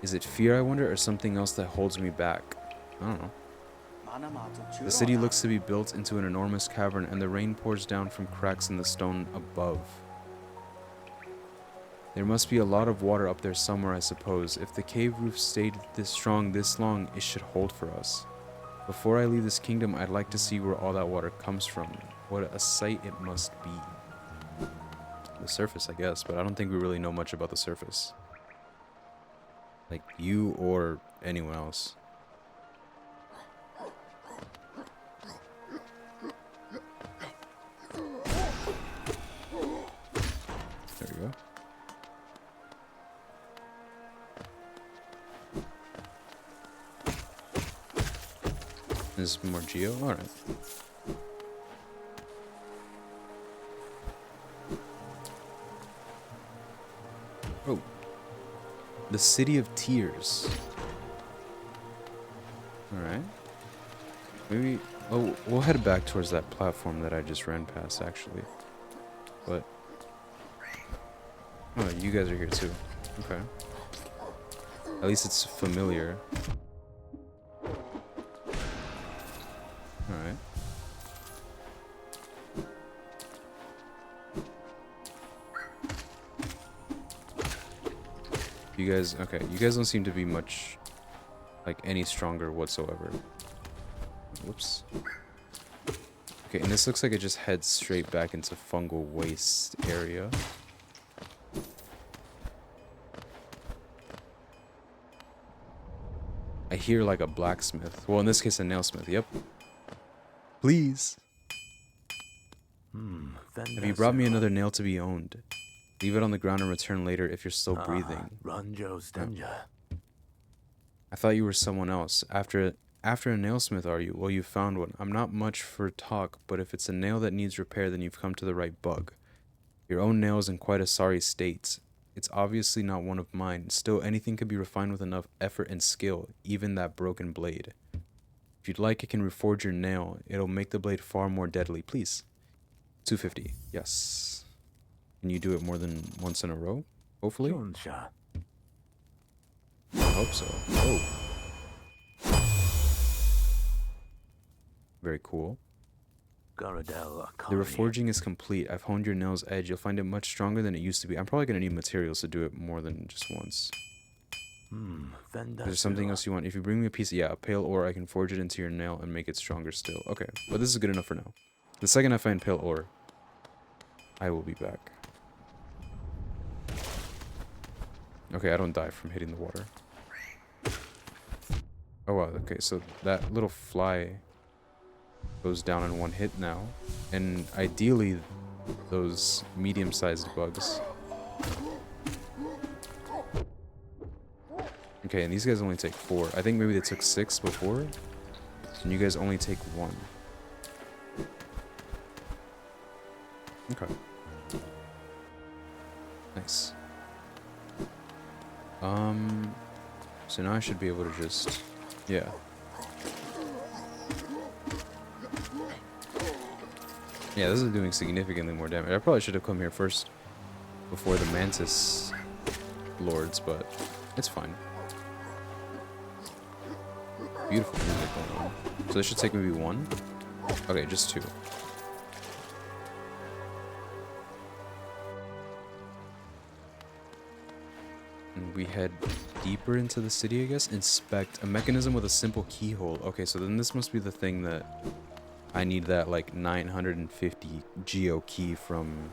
Is it fear, I wonder, or something else that holds me back? I don't know. The city looks to be built into an enormous cavern, and the rain pours down from cracks in the stone above. There must be a lot of water up there somewhere, I suppose. If the cave roof stayed this strong this long, it should hold for us. Before I leave this kingdom, I'd like to see where all that water comes from. What a sight it must be. The surface, I guess, but I don't think we really know much about the surface. Like you or anyone else. There we go. This is more geo? Alright. Oh. The City of Tears. Alright. Maybe... Oh, we'll head back towards that platform that I just ran past, actually. But... Oh, you guys are here too. Okay. At least it's familiar. Alright. You guys, okay, you guys don't seem to be much, like, any stronger whatsoever. Whoops. Okay, and this looks like it just heads straight back into fungal waste area. I hear like a blacksmith. Well, in this case, a nailsmith. Yep. Please. Have you brought me another nail to be owned? Leave it on the ground and return later if you're still breathing. I thought you were someone else. After a nailsmith, are you? Well, you found one. I'm not much for talk, but if it's a nail that needs repair, then you've come to the right bug. Your own nail is in quite a sorry state. It's obviously not one of mine. Still, anything can be refined with enough effort and skill, even that broken blade. If you'd like, I can reforge your nail. It'll make the blade far more deadly. Please. 250. Yes. Can you do it more than once in a row? Hopefully. I hope so. Oh. Very cool. The reforging is complete. I've honed your nail's edge. You'll find it much stronger than it used to be. I'm probably going to need materials to do it more than just once. Is there something else you want? If you bring me a piece of, a pale ore, I can forge it into your nail and make it stronger still. Okay, but this is good enough for now. The second I find pale ore, I will be back. Okay, I don't die from hitting the water. Oh wow, okay, so that little fly goes down in one hit now. And ideally, those medium-sized bugs. Okay, and these guys only take 4. I think maybe they took 6 before. And you guys only take 1. Okay. Nice. So now I should be able to just... Yeah. Yeah, this is doing significantly more damage. I probably should have come here first before the mantis lords, but it's fine. Beautiful music going on. So this should take maybe 1? Okay, just 2. And we head deeper into the city, I guess. Inspect. A mechanism with a simple keyhole. Okay, so then this must be the thing that I need, that like 950 geo key from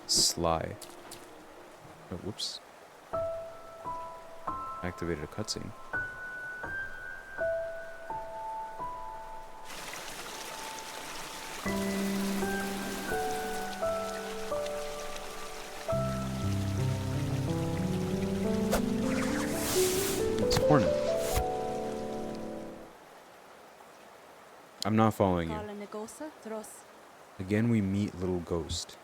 Sly. Oh, whoops. Activated a cutscene. It's a hornet. I'm not following you. Again we meet, little ghost.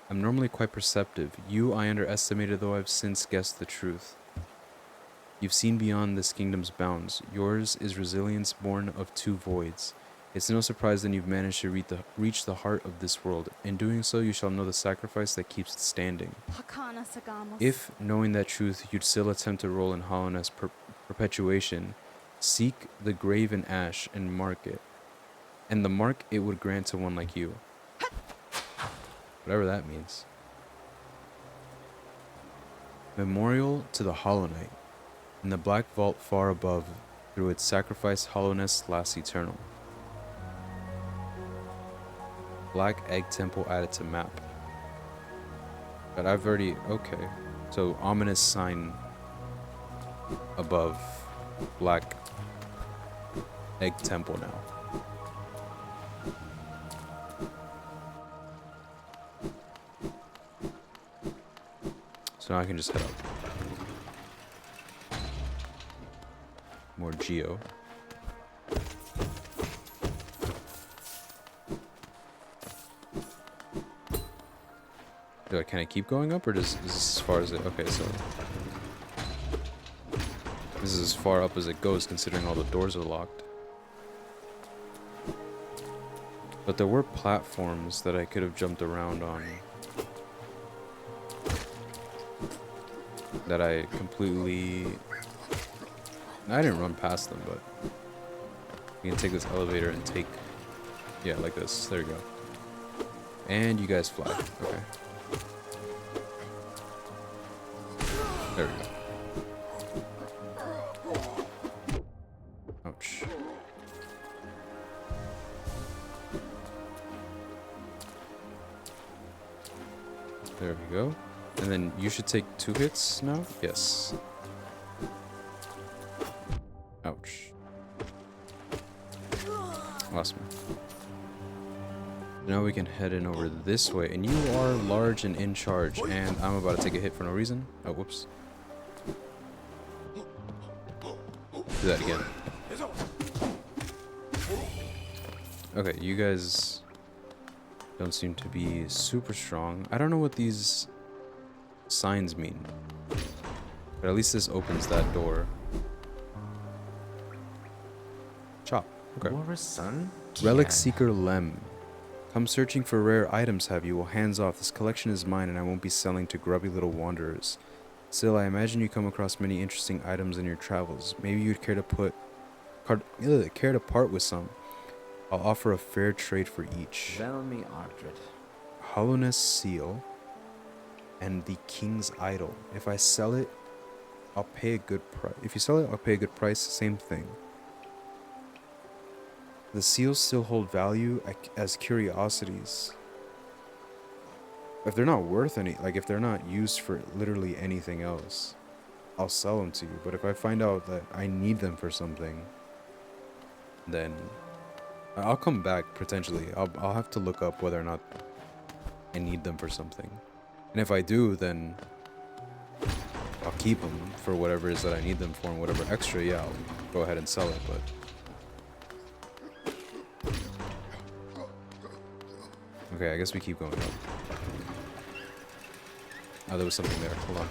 I'm normally quite perceptive. You I underestimated, though I've since guessed the truth. You've seen beyond this kingdom's bounds. Yours is resilience born of 2 voids. It's no surprise then you've managed to reach the heart of this world. In doing so, you shall know the sacrifice that keeps it standing. If, knowing that truth, you'd still attempt to roll in hollowness perpetuation, seek the graven ash and mark it. And the mark it would grant to one like you. Whatever that means. Memorial to the Hollow Knight. In the black vault far above, through its sacrifice, hollowness lasts eternal. Black Egg Temple added to map. But I've already... Okay. So, ominous sign above Black Egg Temple now. So now I can just head up. More Geo. Can I keep going up, or is this as far as it... Okay, so... This is as far up as it goes, considering all the doors are locked. But there were platforms that I could have jumped around on. That I completely... I didn't run past them, but... You can take this elevator and take... Yeah, like this. There you go. And you guys fly. Okay. There we go. Ouch. There we go. And then you should take 2 hits now? Yes. Ouch. Lost me. Now we can head in over this way. And you are large and in charge. And I'm about to take a hit for no reason. Oh, whoops. Do that again. Okay, you guys don't seem to be super strong. I don't know what these signs mean. But at least this opens that door. Chop. Okay. Son? Relic Seeker Lem. Come searching for rare items, have you? Well, hands off. This collection is mine and I won't be selling to grubby little wanderers. Still, I imagine you come across many interesting items in your travels. Maybe you'd care to part with some. I'll offer a fair trade for each. Velmi Ardred. Hollowness Seal and the King's Idol. If I sell it, I'll pay a good price. If you sell it, I'll pay a good price. Same thing. The seals still hold value as curiosities. If they're not worth any, like if they're not used for literally anything else, I'll sell them to you. But if I find out that I need them for something, then I'll come back potentially. I'll have to look up whether or not I need them for something. And if I do, then I'll keep them for whatever it is that I need them for, and whatever extra, yeah, I'll go ahead and sell it, but... Okay, I guess we keep going up. Oh, there was something there. Hold on.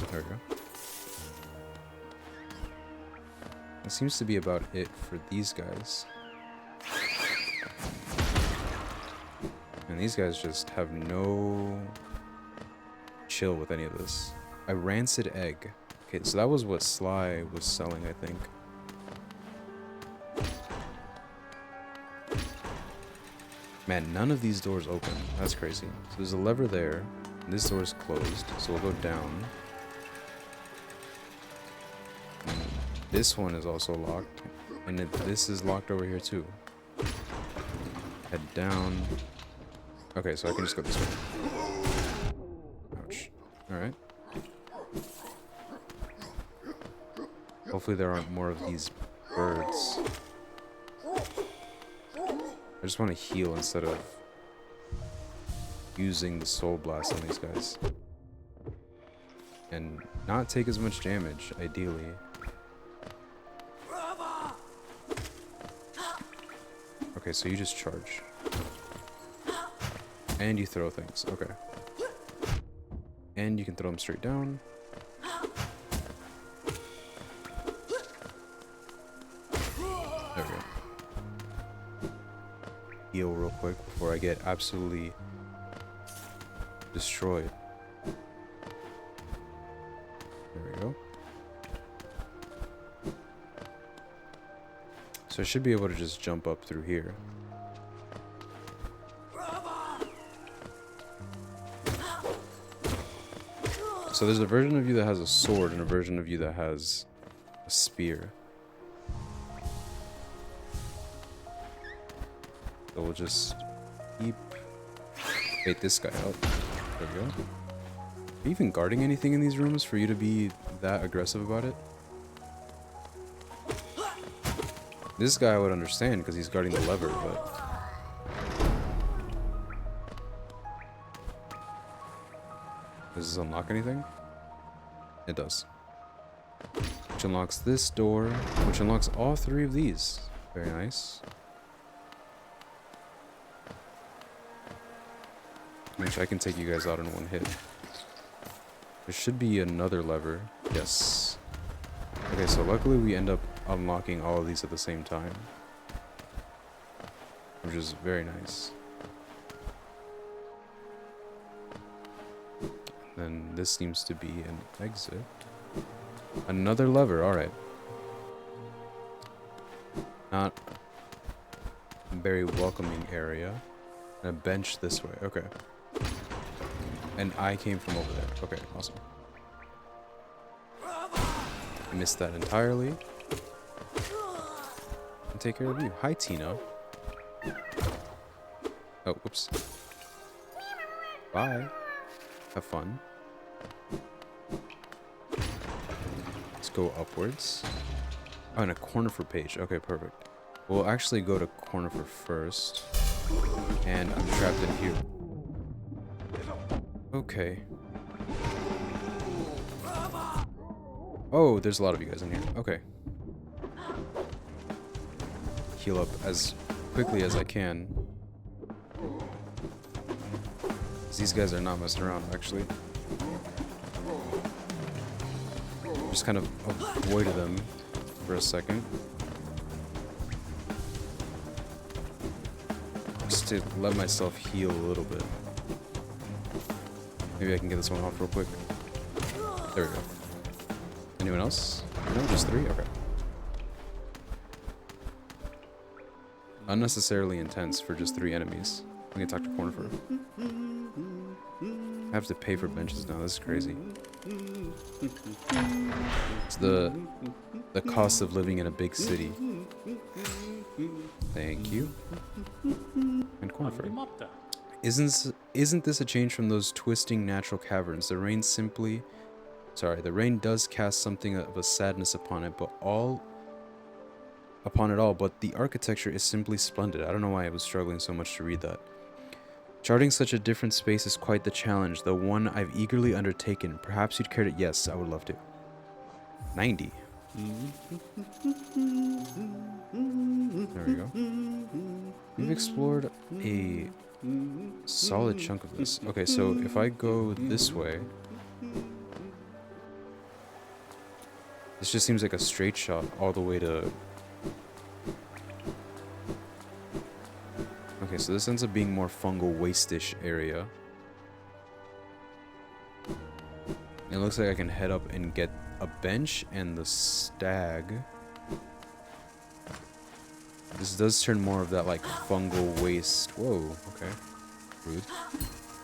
There we go. That seems to be about it for these guys. And these guys just have no chill with any of this. A rancid egg. Okay, so that was what Sly was selling, I think. Man, none of these doors open. That's crazy. So there's a lever there. This door is closed, so we'll go down. And this one is also locked. And this is locked over here too. Head down. Okay, so I can just go this way. Ouch. Alright. Hopefully there aren't more of these birds. I just want to heal instead of using the soul blast on these guys. And not take as much damage, ideally. Okay, so you just charge. And you throw things. Okay. And you can throw them straight down. There we go. Heal real quick before I get absolutely destroyed. There we go. So I should be able to just jump up through here. So there's a version of you that has a sword and a version of you that has a spear. So we'll just keep... Wait, this guy out. There we go. Are you even guarding anything in these rooms for you to be that aggressive about it? This guy I would understand because he's guarding the lever, but... Does this unlock anything? It does. Which unlocks this door, which unlocks all three of these. Very nice. Which I can take you guys out in one hit. There should be another lever. Yes. Okay, so luckily we end up unlocking all of these at the same time. Which is very nice. Then this seems to be an exit. Another lever, alright. Not a very welcoming area. And a bench this way, okay. And I came from over there. Okay, awesome. I missed that entirely. And take care of you. Hi, Tina. Oh, whoops. Bye. Have fun. Let's go upwards. Oh, and a Cornifer page. Okay, perfect. We'll actually go to Cornifer first. And I'm trapped in here. Okay. Oh, there's a lot of you guys in here. Okay. Heal up as quickly as I can. These guys are not messing around, actually. Just kind of avoided them for a second. Just to let myself heal a little bit. Maybe I can get this one off real quick. There we go. Anyone else? No, just 3? Okay. Unnecessarily intense for just 3 enemies. We can talk to Cornifer. I have to pay for benches now. This is crazy. It's the cost of living in a big city. Thank you. And Cornifer. Isn't this a change from those twisting natural caverns? The rain does cast something of a sadness upon it, but but the architecture is simply splendid. I don't know why I was struggling so much to read that. Charting such a different space is quite the challenge, the one I've eagerly undertaken. Perhaps you'd care to... Yes, I would love to. 90. There we go. We've explored a solid chunk of this. Okay, so if I go this way... This just seems like a straight shot all the way to... Okay, so this ends up being more fungal waste-ish area. It looks like I can head up and get a bench and the stag. This does turn more of that like fungal waste. Whoa, okay. Rude.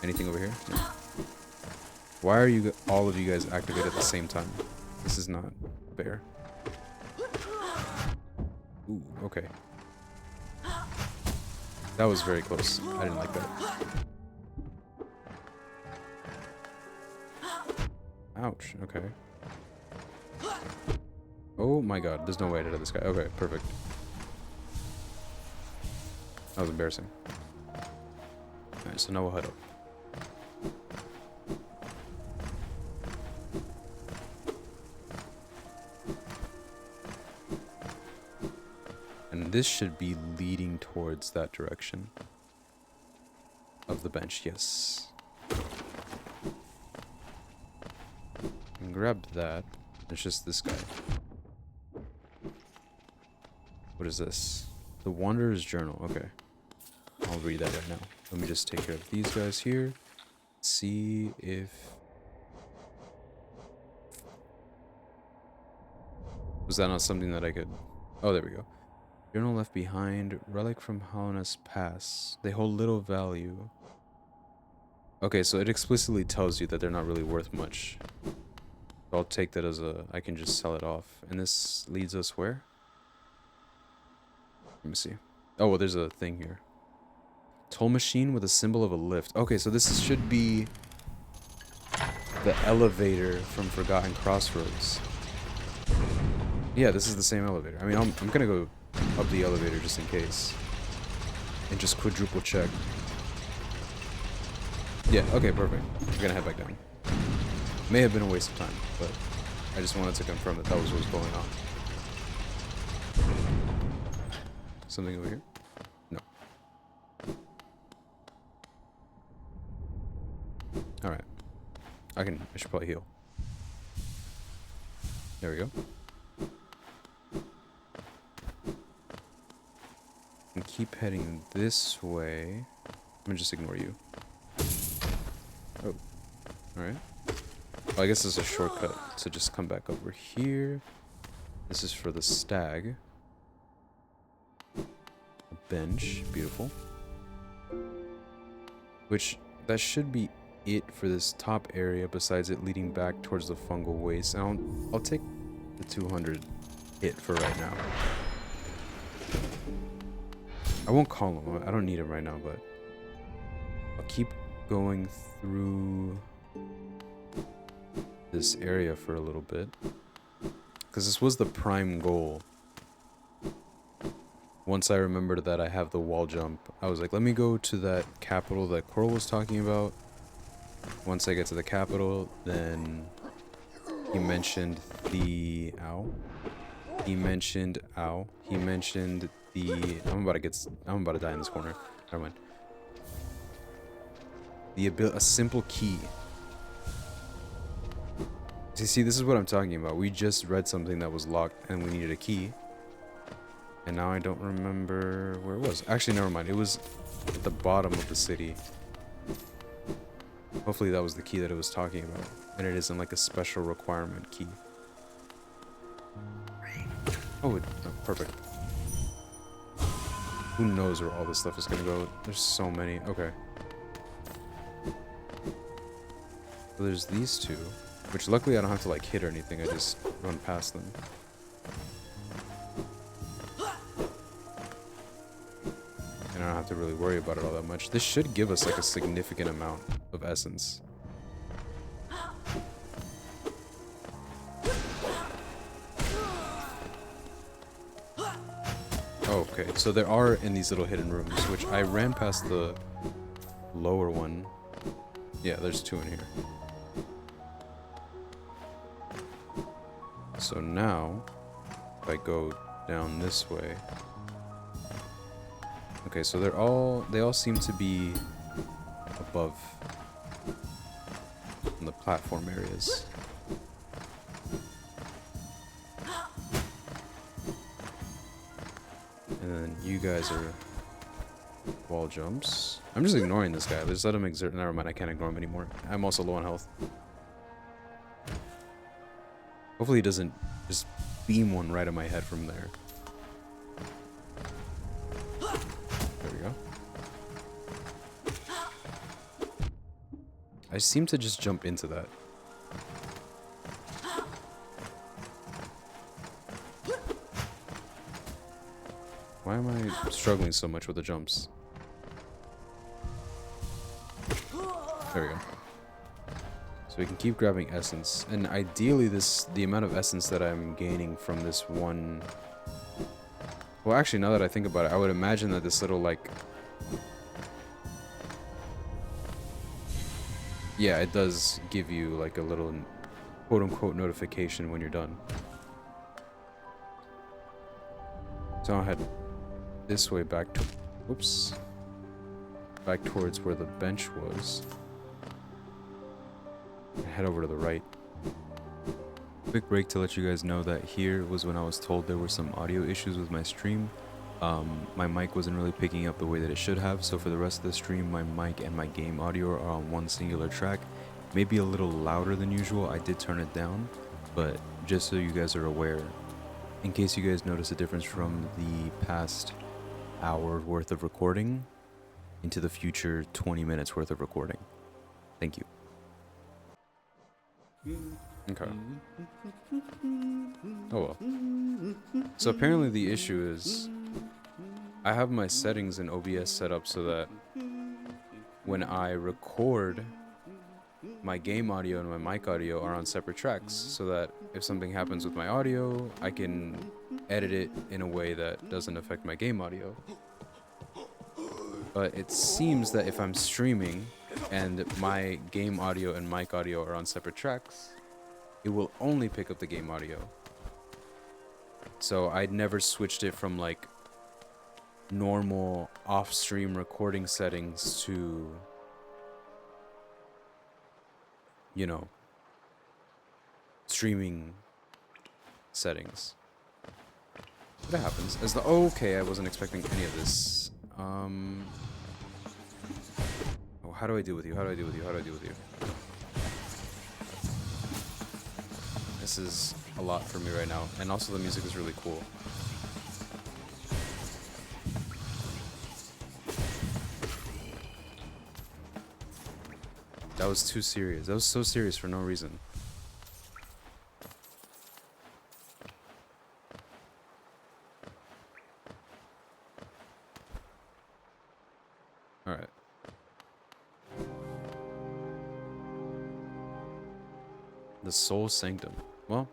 Anything over here? No. Why are you all of you guys activated at the same time? This is not fair. Ooh, okay. That was very close. I didn't like that. Ouch, okay. Oh my god, there's no way I did this guy. Okay, perfect. That was embarrassing. Alright, so now we'll head up. And this should be leading towards that direction of the bench, yes. And grabbed that. It's just this guy. What is this? The Wanderer's Journal. Okay. I'll read that right now. Let me just take care of these guys here. See if... Was that not something that I could... Oh, there we go. Journal left behind. Relic from Hollowness Pass. They hold little value. Okay, so it explicitly tells you that they're not really worth much. So I'll take that as I can just sell it off. And this leads us where? Let me see. Oh, well, there's a thing here. Toll machine with a symbol of a lift. Okay, so should be the elevator from Forgotten Crossroads. Yeah, this is the same elevator. I mean, I'm gonna go up the elevator just in case. And just quadruple check. Yeah, okay, perfect. We're gonna head back down. May have been a waste of time, but I just wanted to confirm that that was what was going on. Something over here? No. Alright. I should probably heal. There we go. And keep heading this way. I'm gonna just ignore you. Oh. Alright. Well, I guess this is a shortcut, so just come back over here. This is for the stag. A bench. Beautiful. Which, that should be it for this top area, besides it leading back towards the fungal waste. And I'll take the 200 hit for right now. I won't call him. I don't need him right now, but I'll keep going through this area for a little bit, because this was the prime goal. Once I remembered that I have the wall jump, I was like, let me go to that capital that Coral was talking about. Once I get to the capital, then he mentioned the he mentioned the I'm about to die in this corner. Never mind. A simple key. See, this is what I'm talking about. We just read something that was locked and we needed a key. And now I don't remember where it was. Actually, never mind. It was at the bottom of the city. Hopefully that was the key that it was talking about. And it isn't like a special requirement key. Oh, perfect. Who knows where all this stuff is gonna go? There's so many. Okay. So there's these two. Which luckily I don't have to like hit or anything, I just run past them. And I don't have to really worry about it all that much. This should give us like a significant amount of essence. Okay, so there are in these little hidden rooms, which I ran past the lower one. Yeah, there's two in here. So now, if I go down this way. Okay, so they all seem to be above in the platform areas. And then you guys are wall jumps. I'm just ignoring this guy. Just let him exert. Never mind, I can't ignore him anymore. I'm also low on health. Hopefully he doesn't just beam one right at my head from there. There we go. I seem to just jump into that. Why am I struggling so much with the jumps? There we go. So we can keep grabbing essence. And ideally the amount of essence that I'm gaining from this one... Well, actually, now that I think about it, I would imagine that this little, like... Yeah, it does give you, like, a little quote-unquote notification when you're done. So I'll head this way back to... Oops. Back towards where the bench was. Head over to the right. Quick break to let you guys know that here was when I was told there were some audio issues with my stream. My mic wasn't really picking up the way that it should have, so for the rest of the stream my mic and my game audio are on one singular track. Maybe a little louder than usual. I did turn it down, but just so you guys are aware, in case you guys notice a difference from the past hour worth of recording into the future 20 minutes worth of recording. Thank you. Okay. Oh well. So apparently the issue is I have my settings in OBS set up so that when I record, my game audio and my mic audio are on separate tracks, so that if something happens with my audio, I can edit it in a way that doesn't affect my game audio. But it seems that if I'm streaming and my game audio and mic audio are on separate tracks, it will only pick up the game audio. So I'd never switched it from like normal off-stream recording settings to, you know, streaming settings. But it happens. As the okay, I wasn't expecting any of this. Oh, how do I deal with you? How do I deal with you? How do I deal with you? This is a lot for me right now, and also the music is really cool. That was too serious. That was so serious for no reason. Alright. The Soul Sanctum. Well,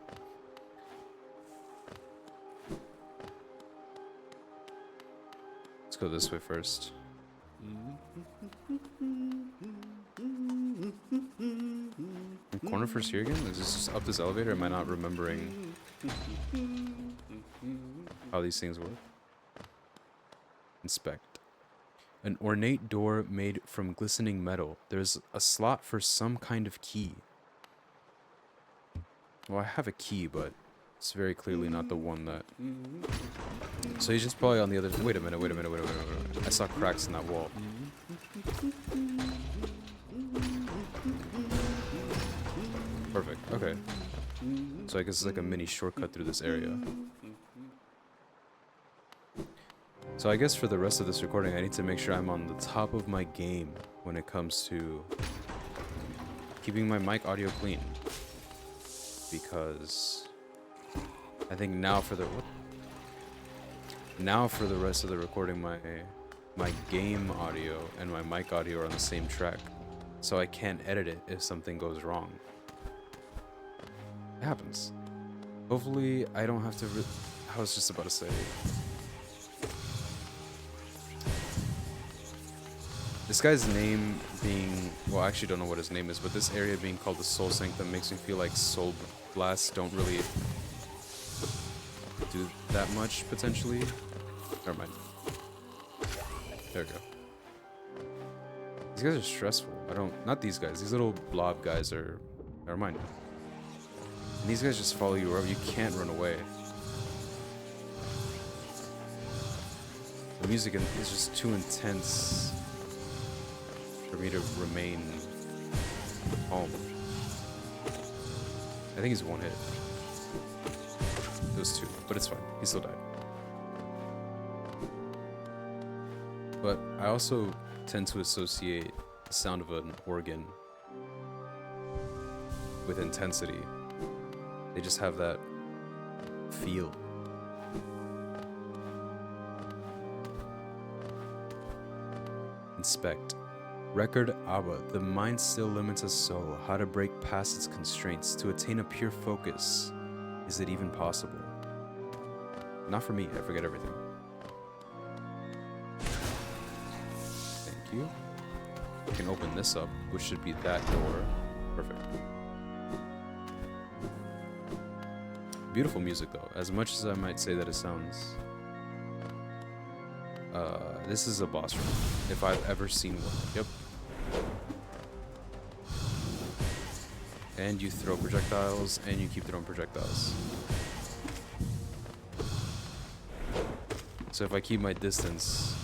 let's go this way first. Corner first here again? Is this just up this elevator? Am I not remembering how these things work? Inspect. An ornate door made from glistening metal. There's a slot for some kind of key. Well, I have a key, but it's very clearly not the one that... So he's just probably on the other... Wait a minute. I saw cracks in that wall. Perfect, okay. So I guess it's like a mini shortcut through this area. So I guess for the rest of this recording, I need to make sure I'm on the top of my game when it comes to keeping my mic audio clean. Because I think now for the rest of the recording, my game audio and my mic audio are on the same track, so I can't edit it if something goes wrong. It happens. Hopefully I don't have to I was just about to say, this guy's name being, well, I actually don't know what his name is, but this area being called the Soul Sanctum makes me feel like Soul Blasts don't really do that much, potentially. Never mind. There we go. These guys are stressful. Not these guys. These little blob guys are, never mind. And these guys just follow you wherever. You can't run away. The music is just too intense for me to remain home. I think he's one hit. It was two, but it's fine. He still died. But I also tend to associate the sound of an organ with intensity. They just have that feel. Inspect. Record Abba, the mind still limits us so. How to break past its constraints to attain a pure focus. Is it even possible? Not for me, I forget everything. Thank you. I can open this up, which should be that door. Perfect. Beautiful music though, as much as I might say that it sounds... this is a boss room, if I've ever seen one. Yep. And you throw projectiles, and you keep throwing projectiles. So if I keep my distance,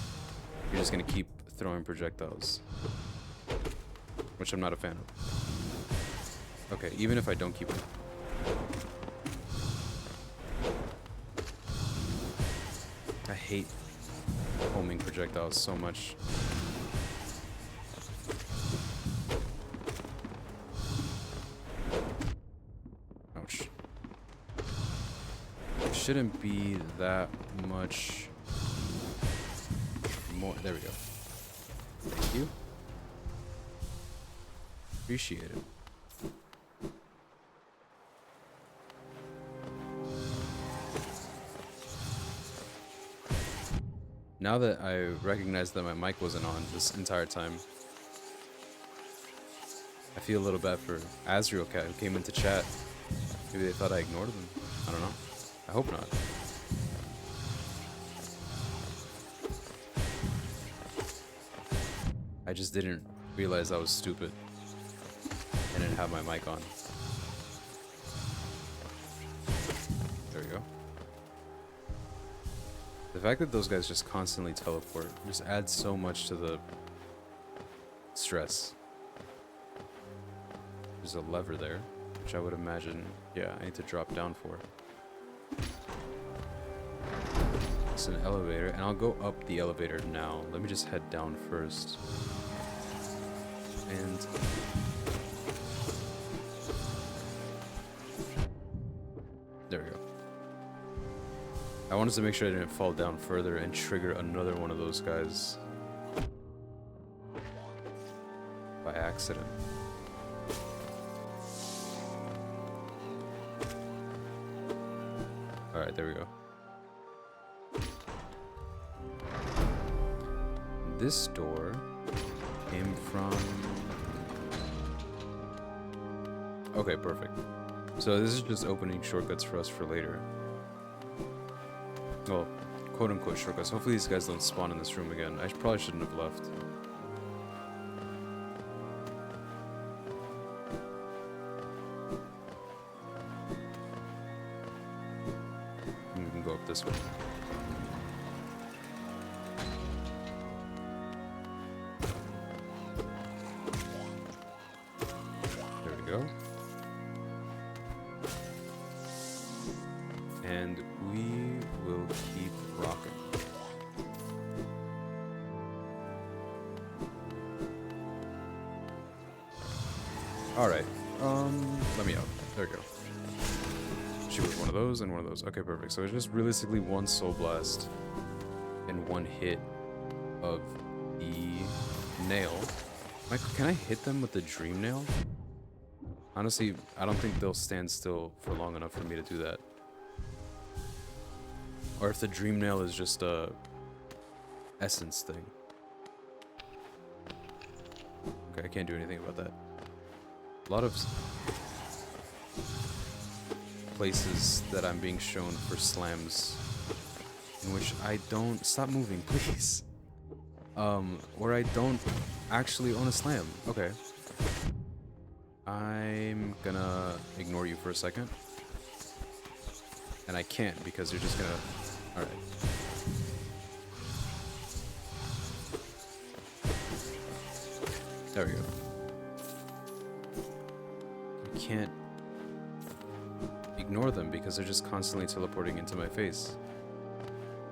you're just gonna keep throwing projectiles. Which I'm not a fan of. Okay, even if I don't keep it. I hate homing projectiles so much. shouldn't be that much more. There we go. Thank you. Appreciate it. Now that I recognize that my mic wasn't on this entire time, I feel a little bad for Azrael Cat who came into chat. Maybe they thought I ignored them. I don't know. I hope not. I just didn't realize I was stupid and didn't have my mic on. There we go. The fact that those guys just constantly teleport just adds so much to the stress. There's a lever there, which I would imagine, yeah, I need to drop down for. It's an elevator, and I'll go up the elevator now. Let me just head down first. And there we go. I wanted to make sure I didn't fall down further and trigger another one of those guys by accident. Alright, there we go. This door came from... Okay, perfect. So this is just opening shortcuts for us for later. Well, quote-unquote shortcuts. Hopefully these guys don't spawn in this room again. I probably shouldn't have left. And we can go up this way. There we go. And we will keep rocking. Alright, let me out. There we go. Shoot with one of those and one of those. Okay, perfect. So it's just realistically one soul blast and one hit of the nail. Can I hit them with the dream nail? Honestly, I don't think they'll stand still for long enough for me to do that. Or if the dream nail is just a essence thing. Okay, I can't do anything about that. A lot of places that I'm being shown for slams in which I don't... Stop moving, please. Where I don't actually own a slam. Okay. I'm gonna ignore you for a second. And I can't because you're just gonna... Alright. There we go. I can't ignore them because they're just constantly teleporting into my face.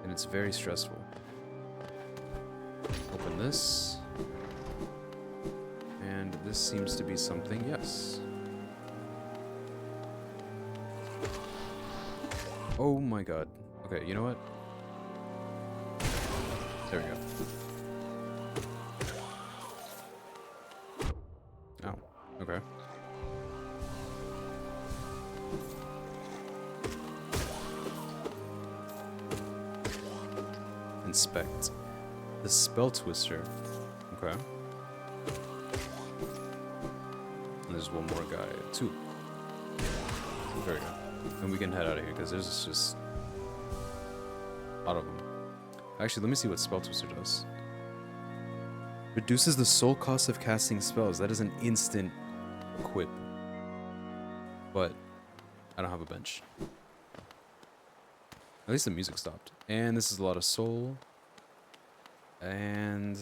And it's very stressful. Open this. And this seems to be something, yes. Oh my god. Okay, you know what? There we go. Oh, okay. Inspect. The spell twister. Okay. And there's one more guy. Two. There we go. And we can head out of here because there's just a lot of them. Actually, let me see what spell twister does. Reduces the soul cost of casting spells. That is an instant equip. But I don't have a bench. At least the music stopped. And this is a lot of soul. And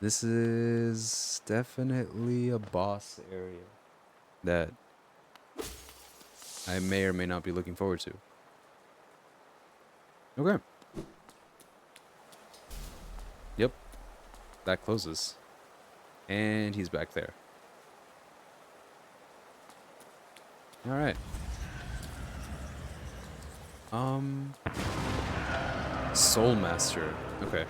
this is definitely a boss area that I may or may not be looking forward to. Okay. Yep. That closes. And he's back there. Alright. Um, Soul Master. Okay.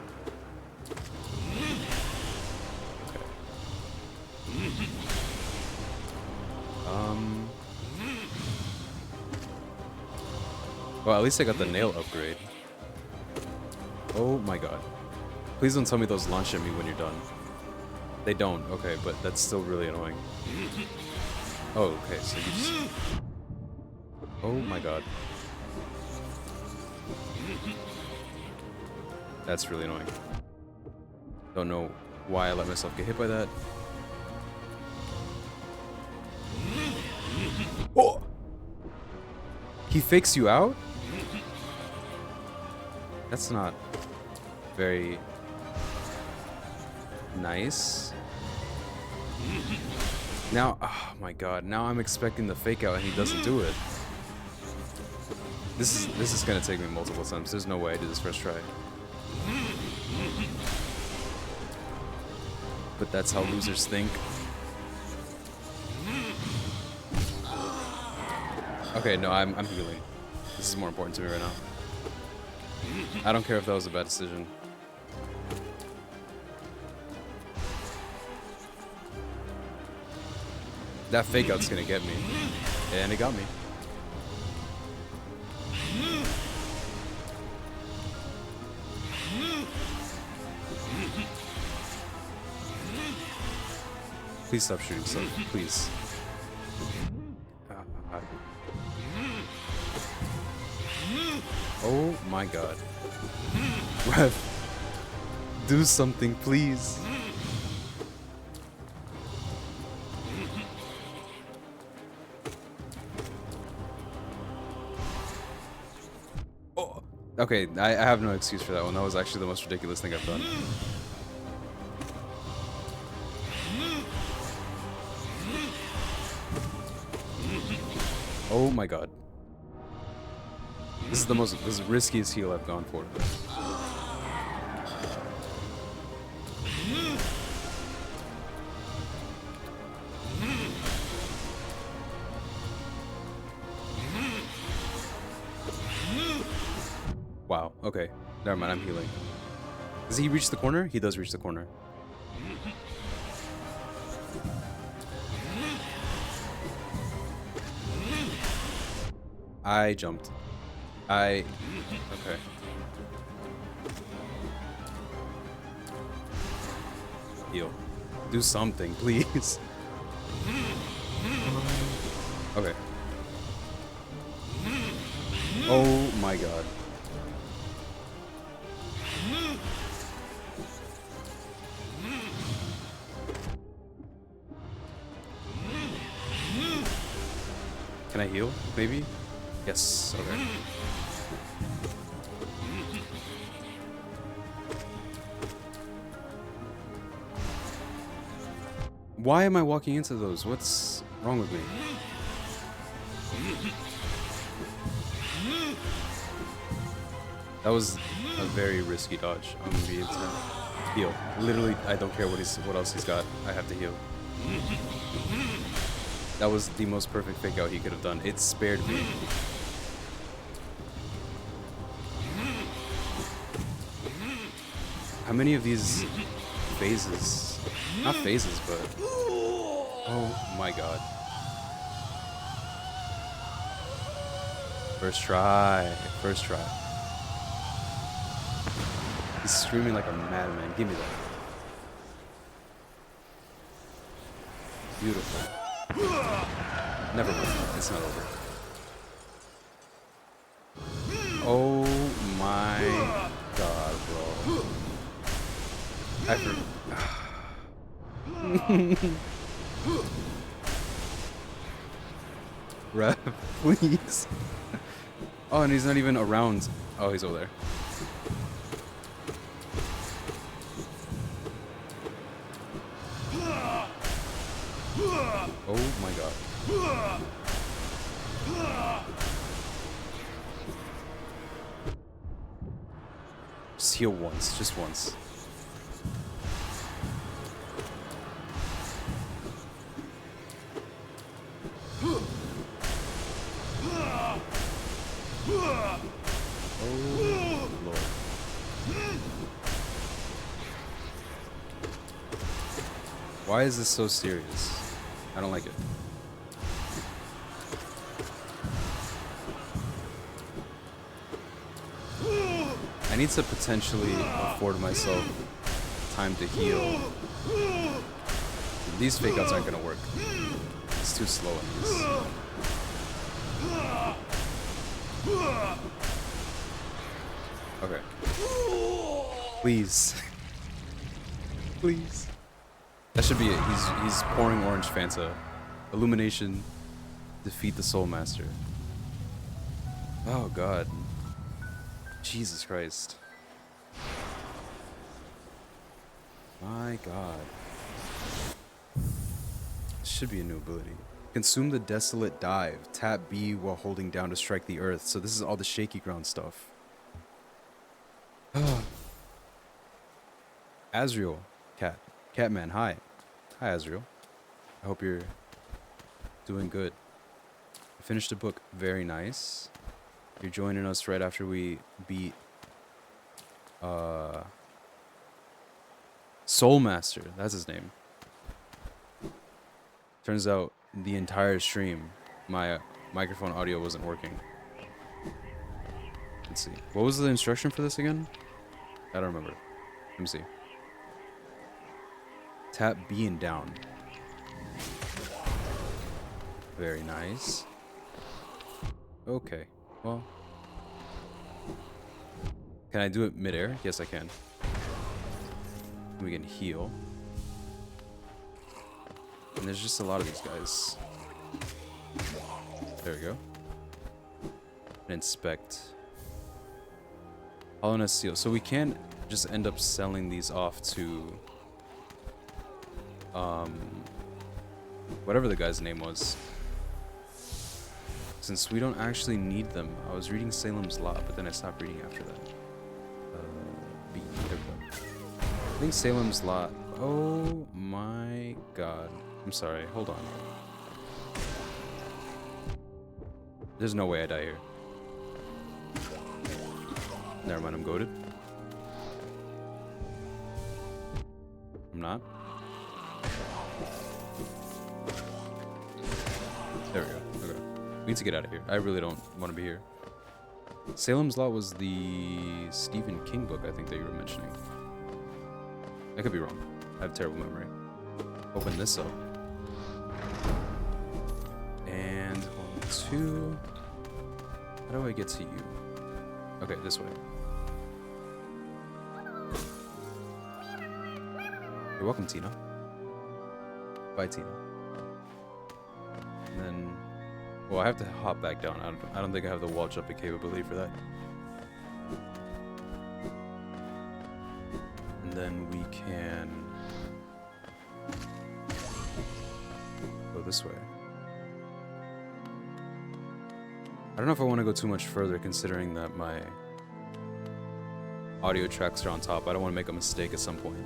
Okay. Um. Well, at least I got the nail upgrade. Oh my god. Please don't tell me those launch at me when you're done. They don't. Okay, but that's still really annoying. Oh, okay. So you just. Oh my god. That's really annoying. Don't know why I let myself get hit by that. Oh! He fakes you out? That's not very nice. Now, oh my god, now I'm expecting the fake out and he doesn't do it. This is gonna take me multiple times. There's no way I do this first try. But that's how losers think. Okay, no, I'm healing. This is more important to me right now. I don't care if that was a bad decision. That fake out's gonna get me. And it got me. Please stop shooting stuff, please. Oh my god. Rev, do something, please. Oh, okay, I have no excuse for that one. That was actually the most ridiculous thing I've done. Oh my god. This is the riskiest heal I've gone for. Wow, okay. Never mind, I'm healing. Does he reach the corner? He does reach the corner. I jumped. Okay. Heal. Do something, please. Okay. Oh my god. Can I heal? Maybe? Yes. Okay. Why am I walking into those? What's wrong with me? That was a very risky dodge. I'm gonna be able to heal. Literally, I don't care what else he's got. I have to heal. That was the most perfect fake out he could have done. It spared me. How many of these phases? Not phases, but... Oh my god. First try. First try. He's screaming like a madman. Give me that. Beautiful. Never mind. It's not over. Oh my god, bro. I Rev, please. Oh, and he's not even around. Oh, he's over there. Oh my god. Just heal once, just once. Oh, Lord. Why is this so serious? I don't like it. I need to potentially afford myself time to heal. These fake outs aren't gonna work. It's too slow in this. Okay. Please. Please. That should be it. He's pouring orange Fanta. Illumination. Defeat the Soul Master. Oh god. Jesus Christ. My god. This should be a new ability. Consume the Desolate Dive. Tap B while holding down to strike the earth. So this is all the shaky ground stuff. Azriel. Catman, hi. Hi, Azriel. I hope you're doing good. I finished the book. Very nice. You're joining us right after we beat Soul Master. That's his name. Turns out the entire stream, my microphone audio wasn't working. Let's see. What was the instruction for this again? I don't remember. Let me see. Tap B and down. Very nice. Okay. Well. Can I do it midair? Yes, I can. We can heal. And there's just a lot of these guys. There we go. And inspect. Hollowness seal. So we can't just end up selling these off to whatever the guy's name was. Since we don't actually need them. I was reading Salem's Lot, but then I stopped reading after that. B. There we go. I think Salem's Lot. Oh my god. I'm sorry. Hold on. There's no way I die here. Never mind, I'm goated. I'm not. There we go. Okay. We need to get out of here. I really don't want to be here. Salem's Lot was the Stephen King book, I think, that you were mentioning. I could be wrong. I have terrible memory. Open this up. And 1, 2. How do I get to you? Okay, this way. You're welcome, Tina. Bye, Tina. And then, well, I have to hop back down. I don't think I have the wall jumping capability for that. And then we can go this way. I don't know if I want to go too much further, considering that my audio tracks are on top. I don't want to make a mistake at some point.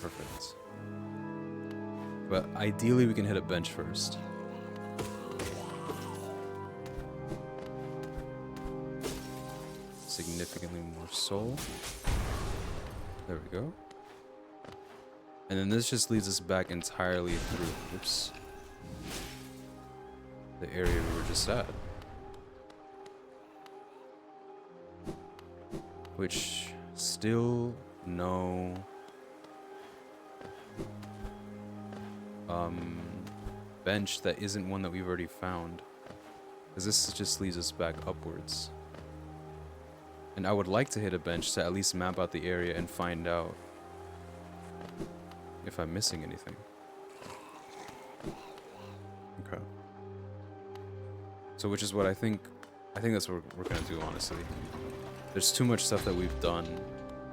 Perfect. But ideally, we can hit a bench first. Significantly more soul. There we go. And then this just leads us back entirely through. Oops. The area we were just at. Which still no bench that isn't one that we've already found. Because this just leads us back upwards. And I would like to hit a bench to at least map out the area and find out if I'm missing anything. Okay. So which is what I think that's what we're gonna do, honestly. There's too much stuff that we've done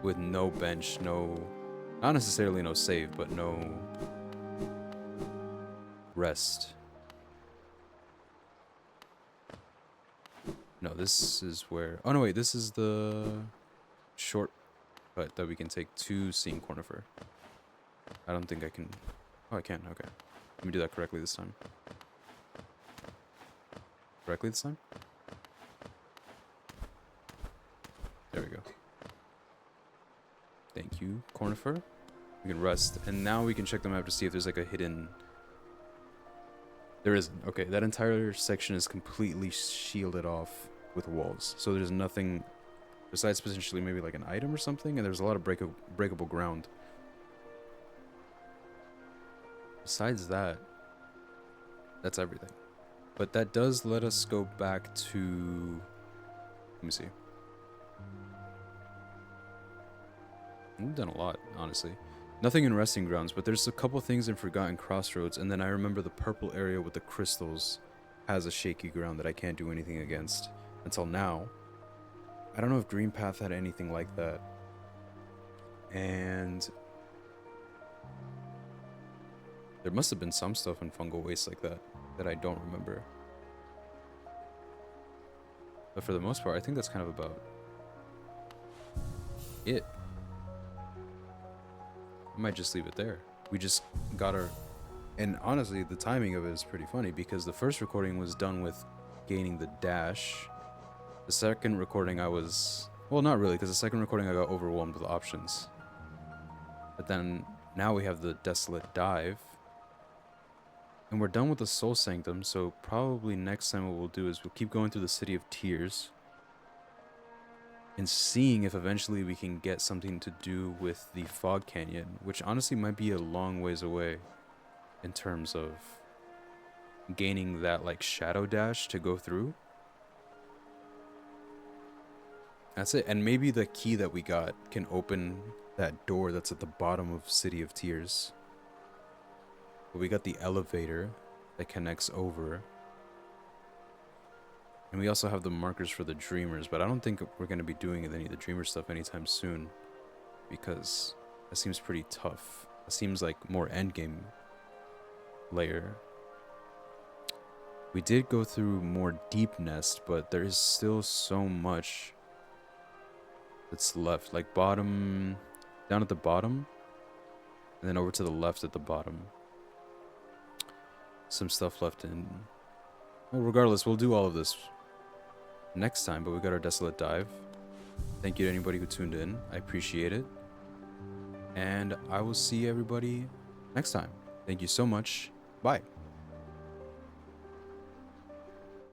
with no bench, not necessarily no save, but no rest. No, this is where, oh no wait, this is the shortcut that we can take to Seeing Cornifer. I don't think I can, oh I can, okay. Let me do that correctly this time. correctly this time. There we go. Thank you, Cornifer. We can rest, and now we can check the map to see if there's like a hidden... There isn't. Okay, that entire section is completely shielded off with walls. So there's nothing besides potentially maybe like an item or something, and there's a lot of breakable ground. Besides that, that's everything. But that does let us go back to... Let me see. We've done a lot, honestly. Nothing in resting grounds, but there's a couple things in Forgotten Crossroads, and then I remember the purple area with the crystals has a shaky ground that I can't do anything against until now. I don't know if Green Path had anything like that. And there must have been some stuff in Fungal Waste like that that I don't remember. But for the most part, I think that's kind of about it. I might just leave it there. We just got our... And honestly, the timing of it is pretty funny because the first recording was done with gaining the dash. The second recording I was... Well, not really, because the second recording I got overwhelmed with options. But then, now we have the Desolate Dive. And we're done with the Soul Sanctum, so probably next time what we'll do is we'll keep going through the City of Tears. And seeing if eventually we can get something to do with the Fog Canyon, which honestly might be a long ways away in terms of gaining that like shadow dash to go through. That's it. And maybe the key that we got can open that door that's at the bottom of City of Tears. But we got the elevator that connects over. And we also have the markers for the Dreamers, but I don't think we're going to be doing any of the Dreamer stuff anytime soon. Because that seems pretty tough. That seems like more endgame layer. We did go through more Deep Nest, but there is still so much that's left. Like bottom, down at the bottom, and then over to the left at the bottom. Some stuff left in... Well, regardless, we'll do all of this next time, but we got our Desolate Dive. Thank you to anybody who tuned in. I appreciate it. And I will see everybody next time. Thank you so much. Bye.